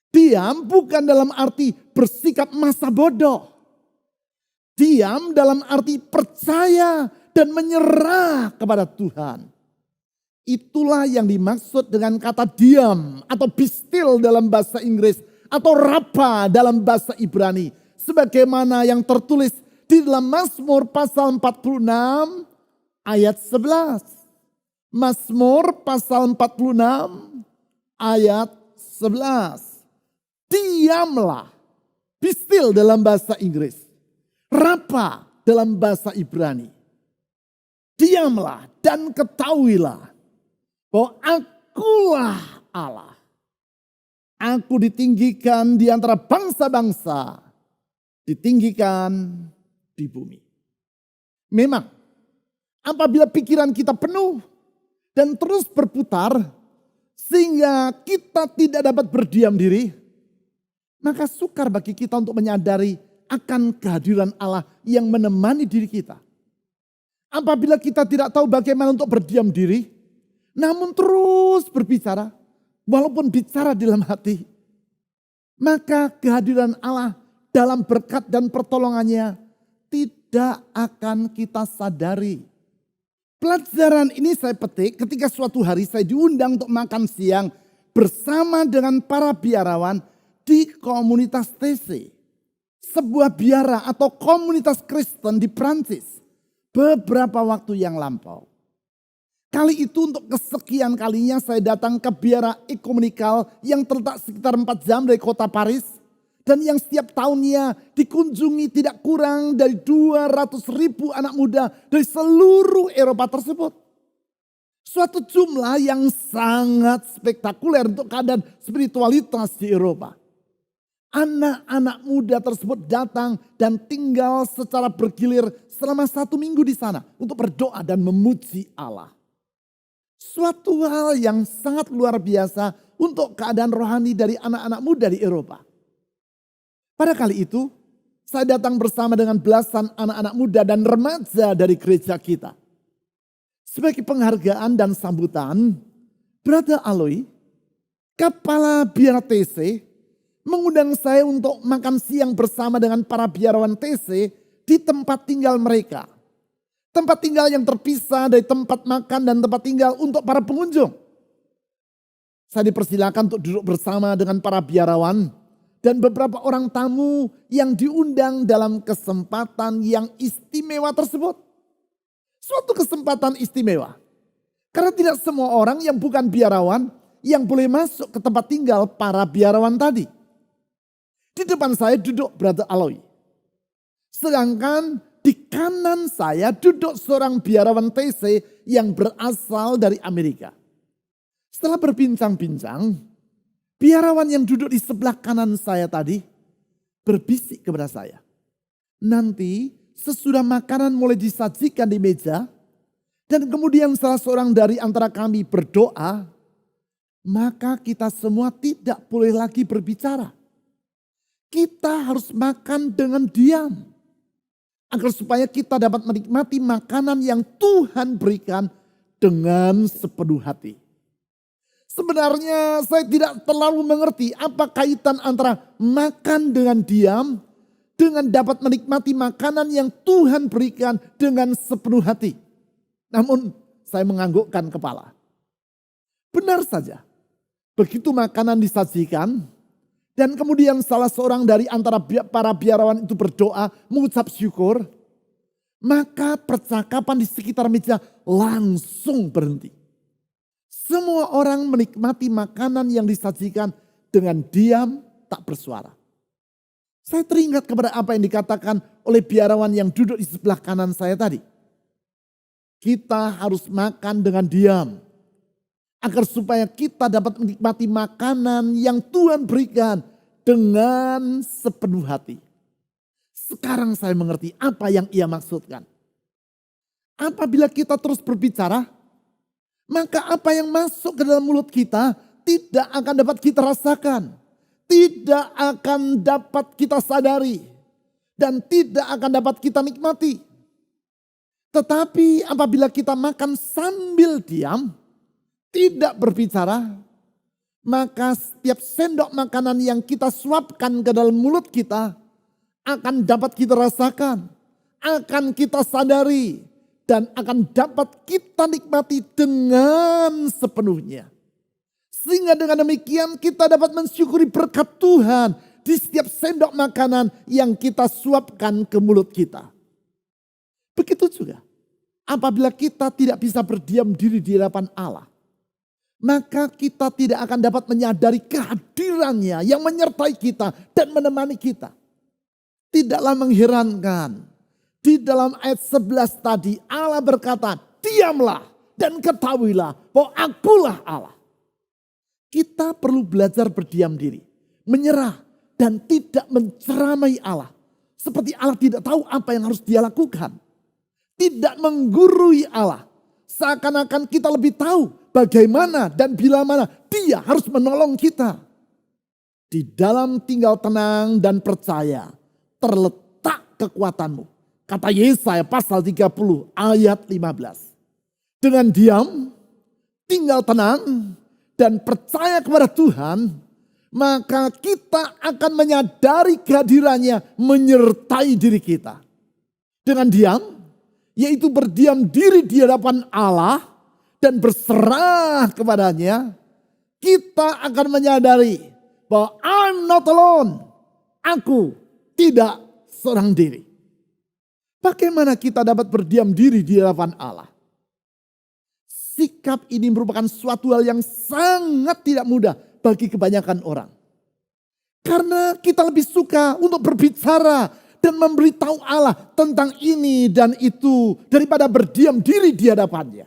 Diam bukan dalam arti bersikap masa bodoh. Diam dalam arti percaya dan menyerah kepada Tuhan. Itulah yang dimaksud dengan kata diam atau be still dalam bahasa Inggris atau rapa dalam bahasa Ibrani. Sebagaimana yang tertulis di dalam Mazmur pasal 46 ayat 11. Mazmur pasal 46 ayat 11. Diamlah, be still dalam bahasa Inggris. Rapa dalam bahasa Ibrani. Diamlah dan ketahuilah bahwa akulah Allah. Aku ditinggikan di antara bangsa-bangsa. Ditinggikan di bumi. Memang apabila pikiran kita penuh dan terus berputar sehingga kita tidak dapat berdiam diri, maka sukar bagi kita untuk menyadari akan kehadiran Allah yang menemani diri kita. Apabila kita tidak tahu bagaimana untuk berdiam diri, namun terus berbicara, walaupun bicara di dalam hati, maka kehadiran Allah dalam berkat dan pertolongannya tidak akan kita sadari. Pelajaran ini saya petik ketika suatu hari saya diundang untuk makan siang bersama dengan para biarawan di komunitas TC. Sebuah biara atau komunitas Kristen di Prancis beberapa waktu yang lampau. Kali itu untuk kesekian kalinya saya datang ke biara ekumenikal yang terletak sekitar 4 jam dari kota Paris. Dan yang setiap tahunnya dikunjungi tidak kurang dari 200.000 anak muda dari seluruh Eropa tersebut. Suatu jumlah yang sangat spektakuler untuk keadaan spiritualitas di Eropa. Anak-anak muda tersebut datang dan tinggal secara bergilir selama 1 minggu di sana untuk berdoa dan memuji Allah. Suatu hal yang sangat luar biasa untuk keadaan rohani dari anak-anak muda di Eropa. Pada kali itu, saya datang bersama dengan belasan anak-anak muda dan remaja dari gereja kita. Sebagai penghargaan dan sambutan, Brother Aloy, kepala biara TC, mengundang saya untuk makan siang bersama dengan para biarawan TC di tempat tinggal mereka. Tempat tinggal yang terpisah dari tempat makan dan tempat tinggal untuk para pengunjung. Saya dipersilakan untuk duduk bersama dengan para biarawan dan beberapa orang tamu yang diundang dalam kesempatan yang istimewa tersebut. Suatu kesempatan istimewa. Karena tidak semua orang yang bukan biarawan yang boleh masuk ke tempat tinggal para biarawan tadi. Di depan saya duduk Brother Aloy. Sedangkan di kanan saya duduk seorang biarawan TC yang berasal dari Amerika. Setelah berbincang-bincang, biarawan yang duduk di sebelah kanan saya tadi berbisik kepada saya. Nanti sesudah makanan mulai disajikan di meja, dan kemudian salah seorang dari antara kami berdoa, maka kita semua tidak boleh lagi berbicara. Kita harus makan dengan diam. Agar supaya kita dapat menikmati makanan yang Tuhan berikan dengan sepenuh hati. Sebenarnya saya tidak terlalu mengerti apa kaitan antara makan dengan diam dengan dapat menikmati makanan yang Tuhan berikan dengan sepenuh hati. Namun saya menganggukkan kepala. Benar saja, begitu makanan disajikan dan kemudian salah seorang dari antara para biarawan itu berdoa mengucap syukur, maka percakapan di sekitar meja langsung berhenti. Semua orang menikmati makanan yang disajikan dengan diam tak bersuara. Saya teringat kepada apa yang dikatakan oleh biarawan yang duduk di sebelah kanan saya tadi. Kita harus makan dengan diam. Agar supaya kita dapat menikmati makanan yang Tuhan berikan dengan sepenuh hati. Sekarang saya mengerti apa yang ia maksudkan. Apabila kita terus berbicara, maka apa yang masuk ke dalam mulut kita tidak akan dapat kita rasakan. Tidak akan dapat kita sadari. Dan tidak akan dapat kita nikmati. Tetapi apabila kita makan sambil diam, tidak berbicara, maka setiap sendok makanan yang kita suapkan ke dalam mulut kita akan dapat kita rasakan, akan kita sadari, dan akan dapat kita nikmati dengan sepenuhnya. Sehingga dengan demikian kita dapat mensyukuri berkat Tuhan di setiap sendok makanan yang kita suapkan ke mulut kita. Begitu juga apabila kita tidak bisa berdiam diri di hadapan Allah, maka kita tidak akan dapat menyadari kehadirannya yang menyertai kita dan menemani kita. Tidaklah mengherankan, di dalam ayat 11 tadi Allah berkata, diamlah dan ketahuilah bahwa akulah Allah. Kita perlu belajar berdiam diri, menyerah dan tidak menceramai Allah. Seperti Allah tidak tahu apa yang harus dia lakukan. Tidak menggurui Allah. Seakan-akan kita lebih tahu bagaimana dan bila mana dia harus menolong kita. Di dalam tinggal tenang dan percaya terletak kekuatanmu. Kata Yesaya pasal 30 ayat 15. Dengan diam, tinggal tenang dan percaya kepada Tuhan, maka kita akan menyadari kehadirannya menyertai diri kita. Dengan diam, yaitu berdiam diri di hadapan Allah dan berserah kepadanya, kita akan menyadari bahwa I'm not alone. Aku tidak seorang diri. Bagaimana kita dapat berdiam diri di hadapan Allah? Sikap ini merupakan suatu hal yang sangat tidak mudah bagi kebanyakan orang. Karena kita lebih suka untuk berbicara dan memberitahu Allah tentang ini dan itu daripada berdiam diri di hadapannya.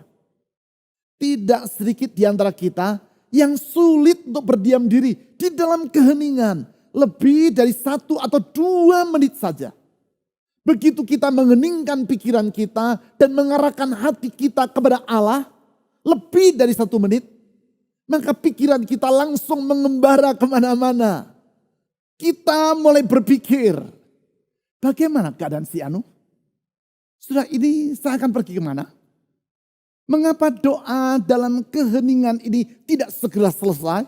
Tidak sedikit di antara kita yang sulit untuk berdiam diri di dalam keheningan lebih dari 1 atau 2 menit saja. Begitu kita mengheningkan pikiran kita dan mengarahkan hati kita kepada Allah lebih dari 1 menit, maka pikiran kita langsung mengembara kemana-mana. Kita mulai berpikir, bagaimana keadaan si Anu? Sudah ini saya akan pergi kemana? Mengapa doa dalam keheningan ini tidak segera selesai?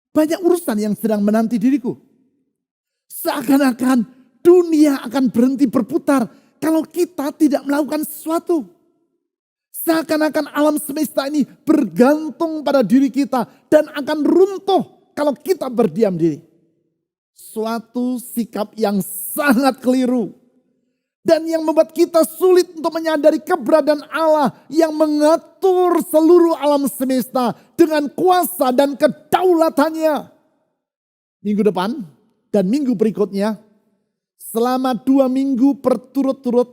Banyak urusan yang sedang menanti diriku. Seakan-akan dunia akan berhenti berputar kalau kita tidak melakukan sesuatu. Seakan-akan alam semesta ini bergantung pada diri kita dan akan runtuh kalau kita berdiam diri. Suatu sikap yang sangat keliru. Dan yang membuat kita sulit untuk menyadari keberadaan Allah yang mengatur seluruh alam semesta dengan kuasa dan kedaulatannya. Minggu depan dan minggu berikutnya, selama 2 minggu berturut-turut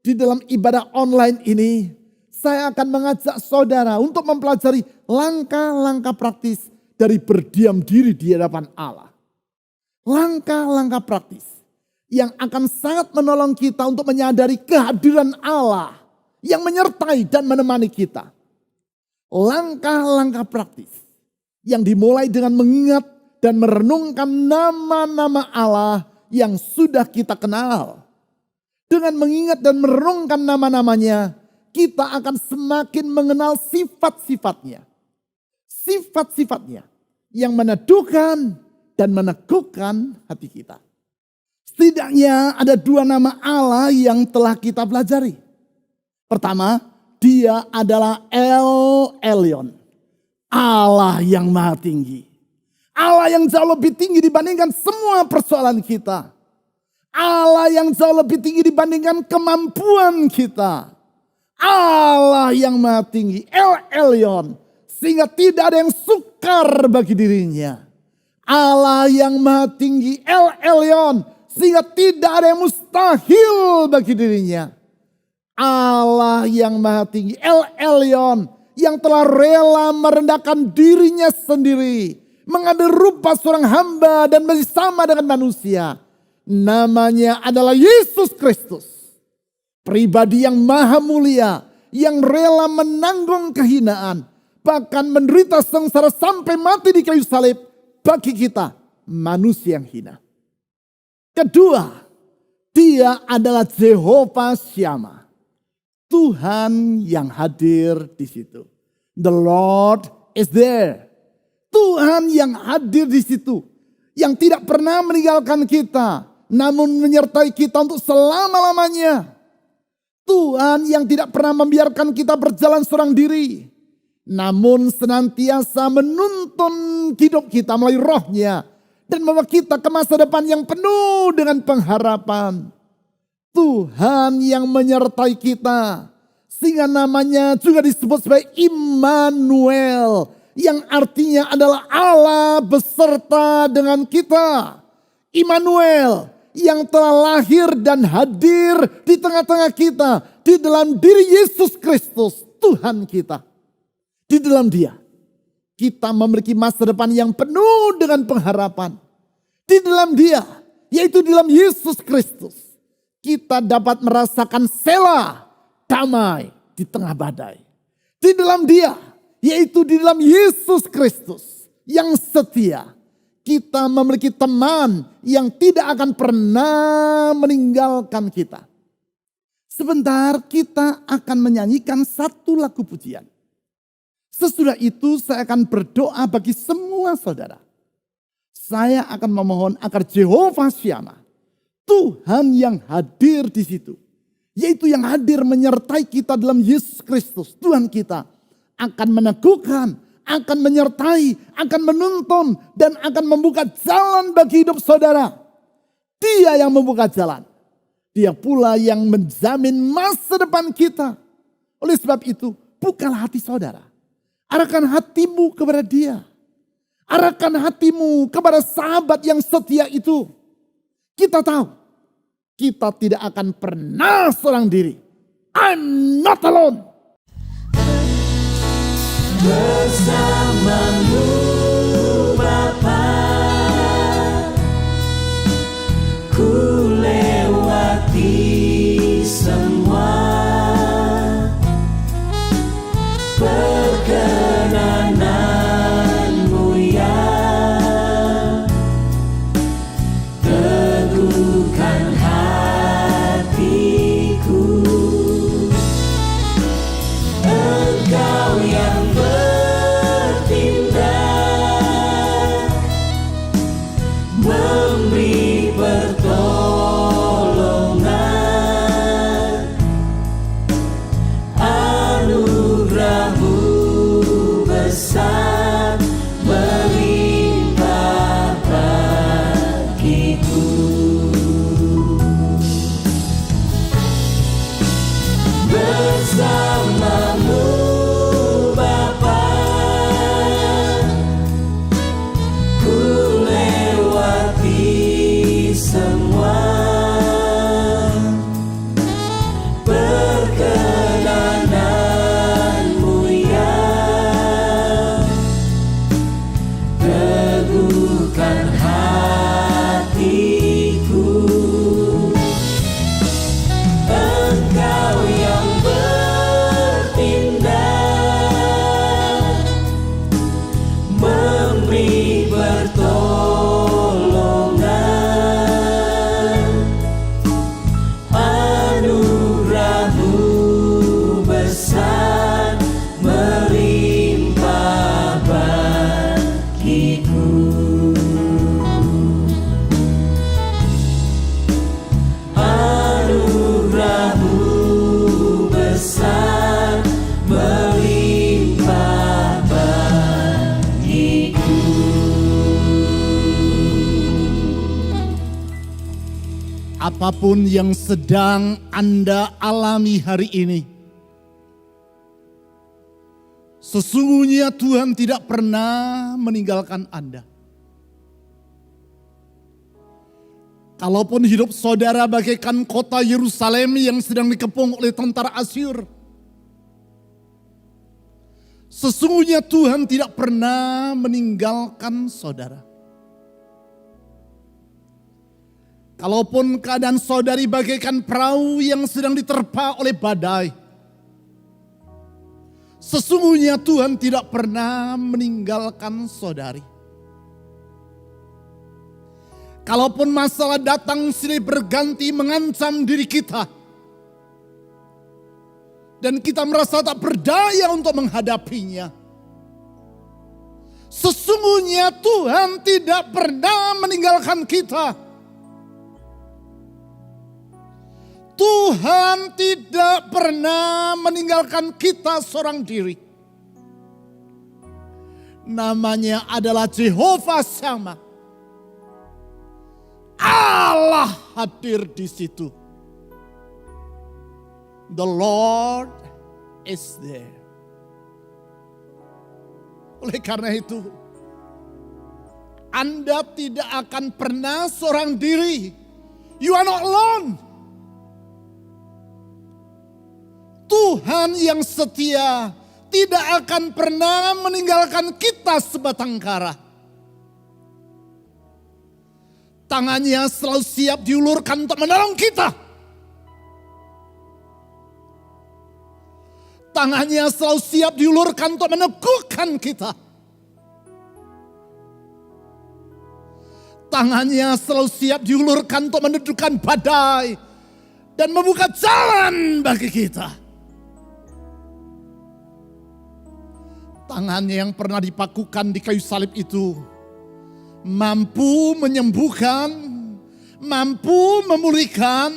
di dalam ibadah online ini, saya akan mengajak saudara untuk mempelajari langkah-langkah praktis dari berdiam diri di hadapan Allah. Langkah-langkah praktis yang akan sangat menolong kita untuk menyadari kehadiran Allah yang menyertai dan menemani kita. Langkah-langkah praktis yang dimulai dengan mengingat dan merenungkan nama-nama Allah yang sudah kita kenal. Dengan mengingat dan merenungkan nama-namanya, kita akan semakin mengenal sifat-sifatnya. Sifat-sifatnya yang meneduhkan dan meneguhkan hati kita. Setidaknya ada 2 nama Allah yang telah kita pelajari. Pertama, dia adalah El Elyon. Allah yang maha tinggi. Allah yang jauh lebih tinggi dibandingkan semua persoalan kita. Allah yang jauh lebih tinggi dibandingkan kemampuan kita. Allah yang maha tinggi, El Elyon, sehingga tidak ada yang sukar bagi dirinya. Allah yang maha tinggi, El Elyon, sehingga tidak ada yang mustahil bagi dirinya. Allah yang maha tinggi, El Elyon, yang telah rela merendahkan dirinya sendiri, mengambil rupa seorang hamba dan bersama dengan manusia. Namanya adalah Yesus Kristus. Pribadi yang maha mulia, yang rela menanggung kehinaan, bahkan menderita sengsara sampai mati di kayu salib bagi kita manusia yang hina. Kedua, dia adalah Jehovah Shammah, Tuhan yang hadir di situ. The Lord is there. Tuhan yang hadir di situ, yang tidak pernah meninggalkan kita, namun menyertai kita untuk selama-lamanya. Tuhan yang tidak pernah membiarkan kita berjalan seorang diri, namun senantiasa menuntun hidup kita melalui rohnya dan membawa kita ke masa depan yang penuh dengan pengharapan. Tuhan yang menyertai kita, sehingga namanya juga disebut sebagai Immanuel, yang artinya adalah Allah beserta dengan kita. Immanuel yang telah lahir dan hadir di tengah-tengah kita, di dalam diri Yesus Kristus, Tuhan kita. Di dalam Dia, kita memiliki masa depan yang penuh dengan pengharapan. Di dalam Dia, yaitu di dalam Yesus Kristus, kita dapat merasakan sela, damai di tengah badai. Di dalam Dia, yaitu di dalam Yesus Kristus yang setia, kita memiliki teman yang tidak akan pernah meninggalkan kita. Sebentar kita akan menyanyikan satu lagu pujian. Sesudah itu saya akan berdoa bagi semua saudara. Saya akan memohon agar Jehovah Shammah, Tuhan yang hadir di situ, yaitu yang hadir menyertai kita dalam Yesus Kristus, Tuhan kita, akan meneguhkan, akan menyertai, akan menuntun, dan akan membuka jalan bagi hidup saudara. Dia yang membuka jalan. Dia pula yang menjamin masa depan kita. Oleh sebab itu, bukalah hati saudara. Arahkan hatimu kepada Dia. Arahkan hatimu kepada sahabat yang setia itu. Kita tahu, kita tidak akan pernah seorang diri. I'm not alone. Bersamamu Bapa, ku lewati semua perkenananmu ya, teguhkan hatiku. Engkau yang bertindak apapun yang sedang Anda alami hari ini, sesungguhnya Tuhan tidak pernah meninggalkan Anda. Kalaupun hidup saudara bagaikan kota Yerusalem yang sedang dikepung oleh tentara Asyur, sesungguhnya Tuhan tidak pernah meninggalkan saudara. Kalaupun keadaan saudari bagaikan perahu yang sedang diterpa oleh badai, sesungguhnya Tuhan tidak pernah meninggalkan saudari. Kalaupun masalah datang silih berganti mengancam diri kita, dan kita merasa tak berdaya untuk menghadapinya, sesungguhnya Tuhan tidak pernah meninggalkan kita. Tuhan tidak pernah meninggalkan kita seorang diri. Namanya adalah Jehovah Shammah. Allah hadir di situ. The Lord is there. Oleh karena itu, Anda tidak akan pernah seorang diri. You are not alone. Tuhan yang setia tidak akan pernah meninggalkan kita sebatang kara. Tangannya selalu siap diulurkan untuk menolong kita. Tangannya selalu siap diulurkan untuk meneguhkan kita. Tangannya selalu siap diulurkan untuk menedukkan badai dan membuka jalan bagi kita. Tangannya yang pernah dipakukan di kayu salib itu mampu menyembuhkan, mampu memulihkan,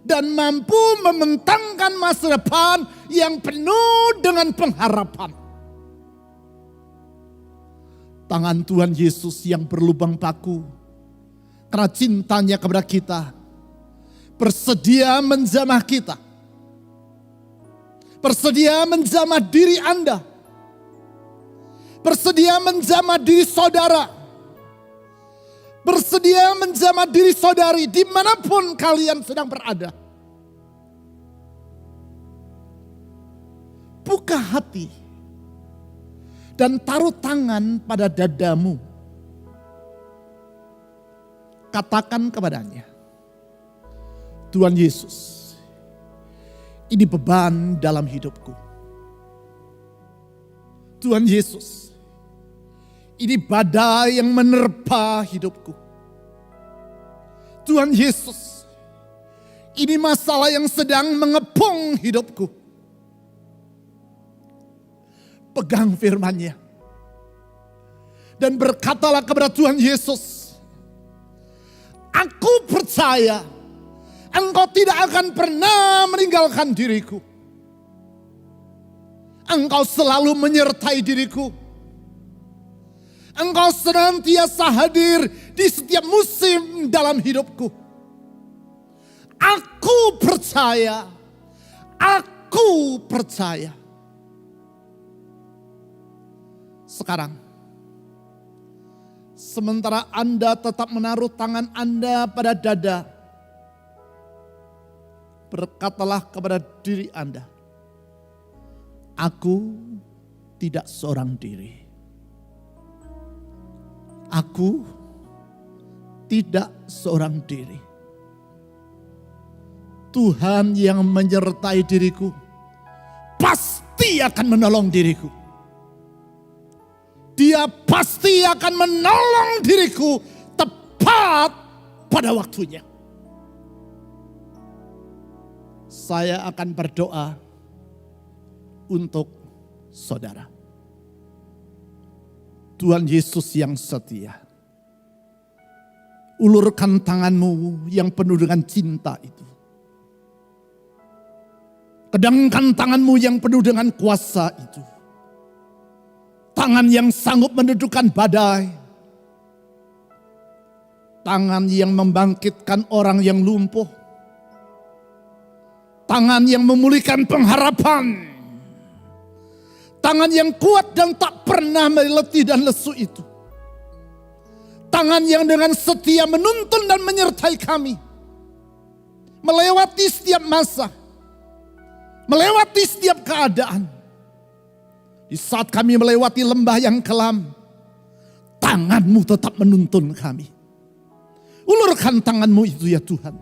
dan mampu membentangkan masa depan yang penuh dengan pengharapan. Tangan Tuhan Yesus yang berlubang paku karena cintanya kepada kita, bersedia menjamah kita, bersedia menjamah diri Anda, bersedia menjamah diri saudara, bersedia menjamah diri saudari dimanapun kalian sedang berada. Buka hati dan taruh tangan pada dadamu. Katakan kepadanya, Tuhan Yesus, ini beban dalam hidupku. Tuhan Yesus, ini badai yang menerpa hidupku. Tuhan Yesus, ini masalah yang sedang mengepung hidupku. Pegang firman-Nya dan berkatalah kepada Tuhan Yesus, aku percaya Engkau tidak akan pernah meninggalkan diriku. Engkau selalu menyertai diriku. Engkau senantiasa hadir di setiap musim dalam hidupku. Aku percaya. Aku percaya. Sekarang, sementara Anda tetap menaruh tangan Anda pada dada, berkatalah kepada diri Anda, aku tidak seorang diri. Aku tidak seorang diri. Tuhan yang menyertai diriku pasti akan menolong diriku. Dia pasti akan menolong diriku tepat pada waktunya. Saya akan berdoa untuk saudara. Tuhan Yesus yang setia, ulurkan tanganmu yang penuh dengan cinta itu. Kedangkan tanganmu yang penuh dengan kuasa itu. Tangan yang sanggup menundukkan badai. Tangan yang membangkitkan orang yang lumpuh. Tangan yang memulihkan pengharapan. Tangan yang kuat dan tak pernah letih dan lesu itu. Tangan yang dengan setia menuntun dan menyertai kami. Melewati setiap masa. Melewati setiap keadaan. Di saat kami melewati lembah yang kelam, tangan-Mu tetap menuntun kami. Ulurkan tangan-Mu itu ya Tuhan.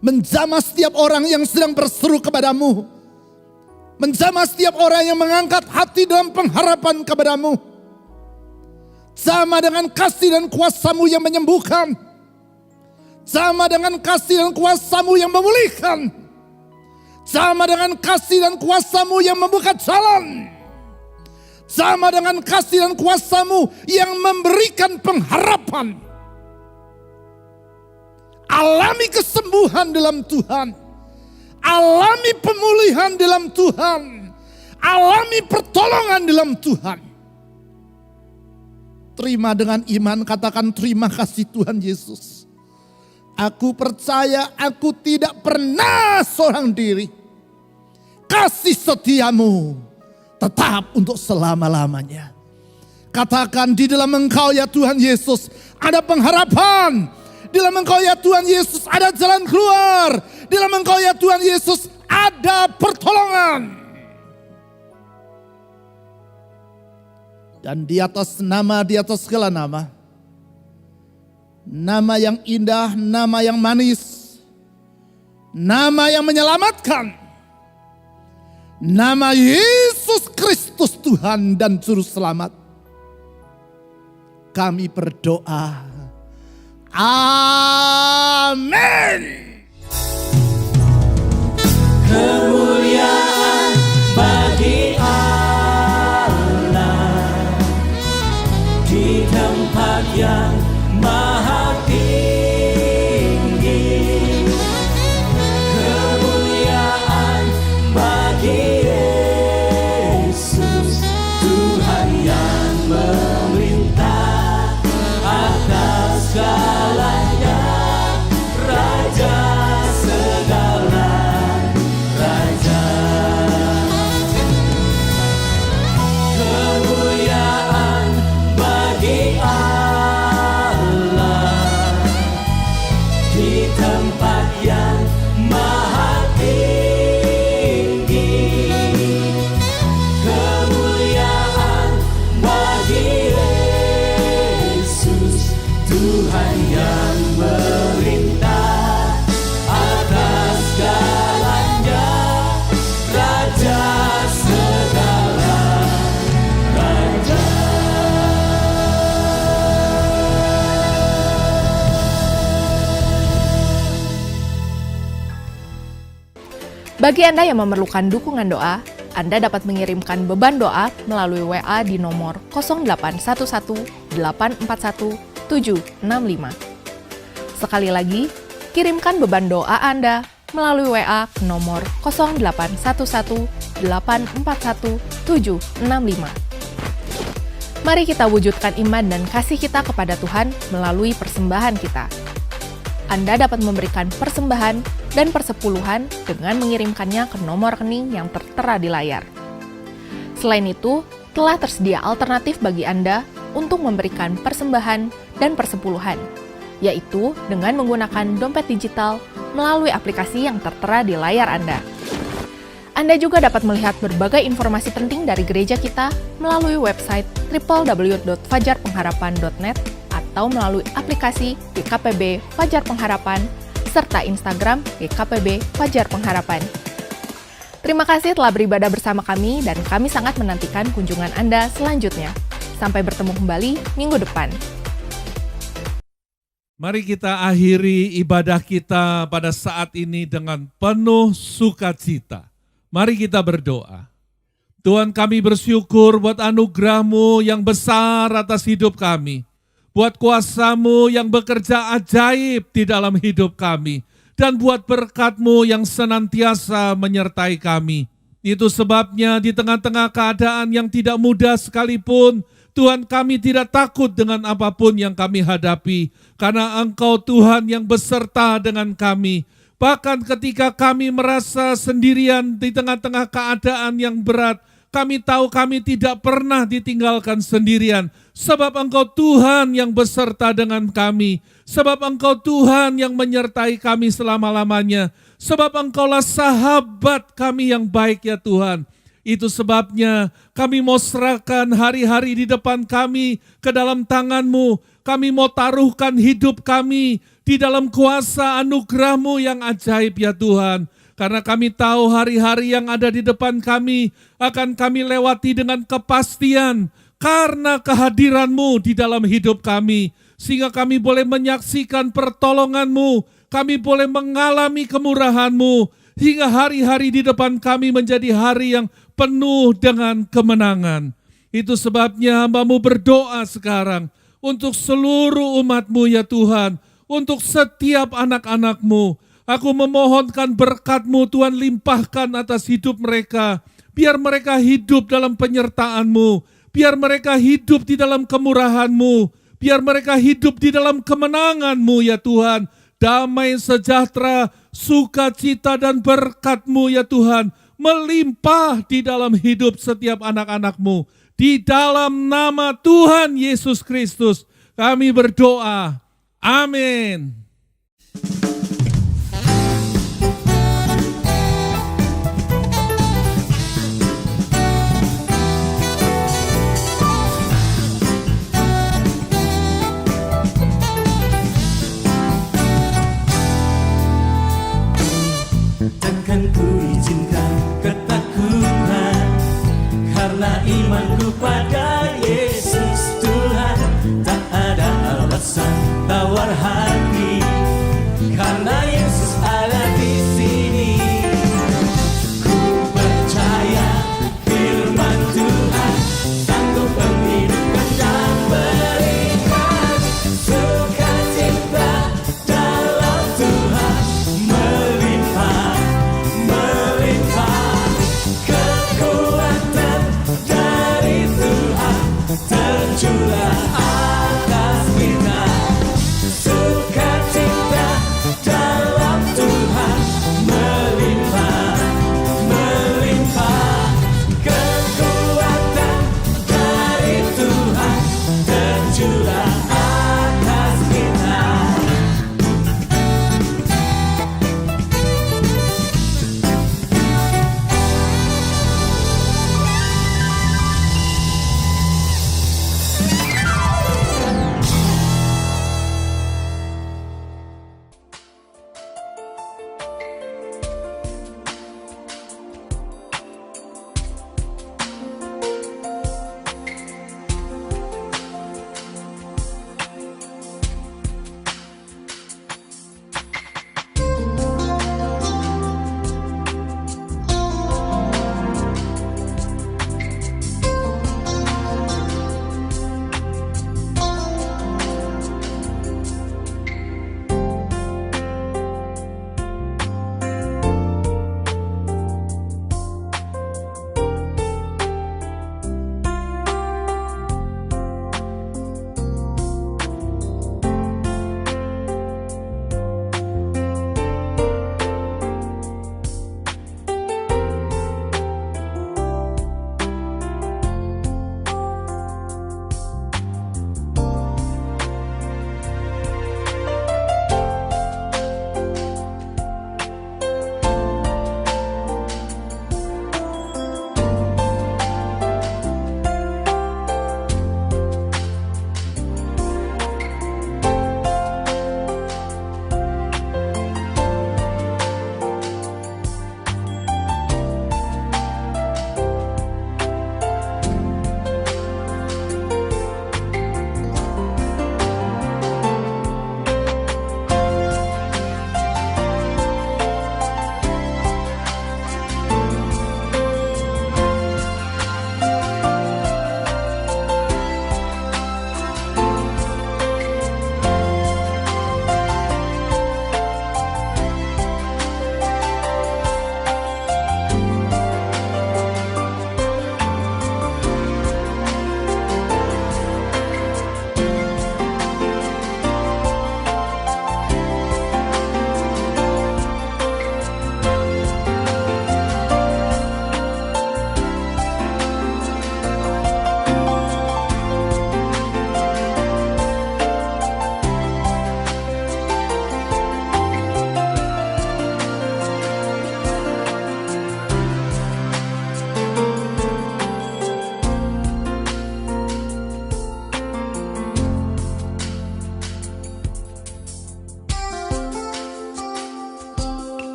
Menjamah setiap orang yang sedang berseru kepada-Mu. Menjamah setiap orang yang mengangkat hati dalam pengharapan kepada-Mu. Jamah dengan kasih dan kuasa-Mu yang menyembuhkan. Jamah dengan kasih dan kuasa-Mu yang memulihkan. Jamah dengan kasih dan kuasa-Mu yang membuka jalan. Jamah dengan kasih dan kuasa-Mu yang memberikan pengharapan. Alami kesembuhan dalam Tuhan. Alami pemulihan dalam Tuhan. Alami pertolongan dalam Tuhan. Terima dengan iman, katakan terima kasih Tuhan Yesus. Aku percaya aku tidak pernah seorang diri. Kasih setia-Mu tetap untuk selama-lamanya. Katakan di dalam Engkau ya Tuhan Yesus ada pengharapan. Di dalam Engkau ya Tuhan Yesus ada jalan keluar. Di dalam Engkau ya Tuhan Yesus ada pertolongan. Dan di atas nama, di atas segala nama. Nama yang indah, nama yang manis. Nama yang menyelamatkan. Nama Yesus Kristus Tuhan dan Juru Selamat. Kami berdoa. Amin. Kemuliaan bagi Allah di tempat yang maha tinggi. Kemuliaan bagi Yesus, Tuhan yang memerintah atas segalanya, Raja segala raja. Kemuliaan bagi Allah di tempat yang maha tinggi. Kemuliaan bagi Yesus, Tuhan yang memerintah atas segalanya, Raja segala raja. Bagi Anda yang memerlukan dukungan doa, Anda dapat mengirimkan beban doa melalui WA di nomor 0811 841 765. Sekali lagi, kirimkan beban doa Anda melalui WA ke nomor 0811 841 765. Mari kita wujudkan iman dan kasih kita kepada Tuhan melalui persembahan kita. Anda dapat memberikan persembahan dan persepuluhan dengan mengirimkannya ke nomor rekening yang tertera di layar. Selain itu, telah tersedia alternatif bagi Anda untuk memberikan persembahan dan persepuluhan, yaitu dengan menggunakan dompet digital melalui aplikasi yang tertera di layar Anda. Anda juga dapat melihat berbagai informasi penting dari gereja kita melalui website www.fajarpengharapan.net atau melalui aplikasi GKPB Fajar Pengharapan serta Instagram GKPB Fajar Pengharapan. Terima kasih telah beribadah bersama kami dan kami sangat menantikan kunjungan Anda selanjutnya. Sampai bertemu kembali minggu depan. Mari kita akhiri ibadah kita pada saat ini dengan penuh sukacita. Mari kita berdoa. Tuhan, kami bersyukur buat anugerah-Mu yang besar atas hidup kami. Buat kuasa-Mu yang bekerja ajaib di dalam hidup kami. Dan buat berkat-Mu yang senantiasa menyertai kami. Itu sebabnya di tengah-tengah keadaan yang tidak mudah sekalipun, Tuhan, kami tidak takut dengan apapun yang kami hadapi, karena Engkau Tuhan yang beserta dengan kami. Bahkan ketika kami merasa sendirian di tengah-tengah keadaan yang berat, kami tahu kami tidak pernah ditinggalkan sendirian. Sebab Engkau Tuhan yang beserta dengan kami. Sebab Engkau Tuhan yang menyertai kami selama-lamanya. Sebab Engkaulah sahabat kami yang baik ya Tuhan. Itu sebabnya kami mau serahkan hari-hari di depan kami ke dalam tangan-Mu. Kami mau taruhkan hidup kami di dalam kuasa anugerah-Mu yang ajaib ya Tuhan. Karena kami tahu hari-hari yang ada di depan kami akan kami lewati dengan kepastian. Karena kehadiran-Mu di dalam hidup kami. Sehingga kami boleh menyaksikan pertolongan-Mu. Kami boleh mengalami kemurahan-Mu. Hingga hari-hari di depan kami menjadi hari yang penuh dengan kemenangan. Itu sebabnya hamba-Mu berdoa sekarang untuk seluruh umat-Mu ya Tuhan. Untuk setiap anak-anak-Mu. Aku memohonkan berkat-Mu Tuhan limpahkan atas hidup mereka. Biar mereka hidup dalam penyertaan-Mu. Biar mereka hidup di dalam kemurahan-Mu. Biar mereka hidup di dalam kemenangan-Mu ya Tuhan. Damai sejahtera, sukacita dan berkat-Mu ya Tuhan. Melimpah di dalam hidup setiap anak-anak-Mu. Di dalam nama Tuhan Yesus Kristus kami berdoa. Amin.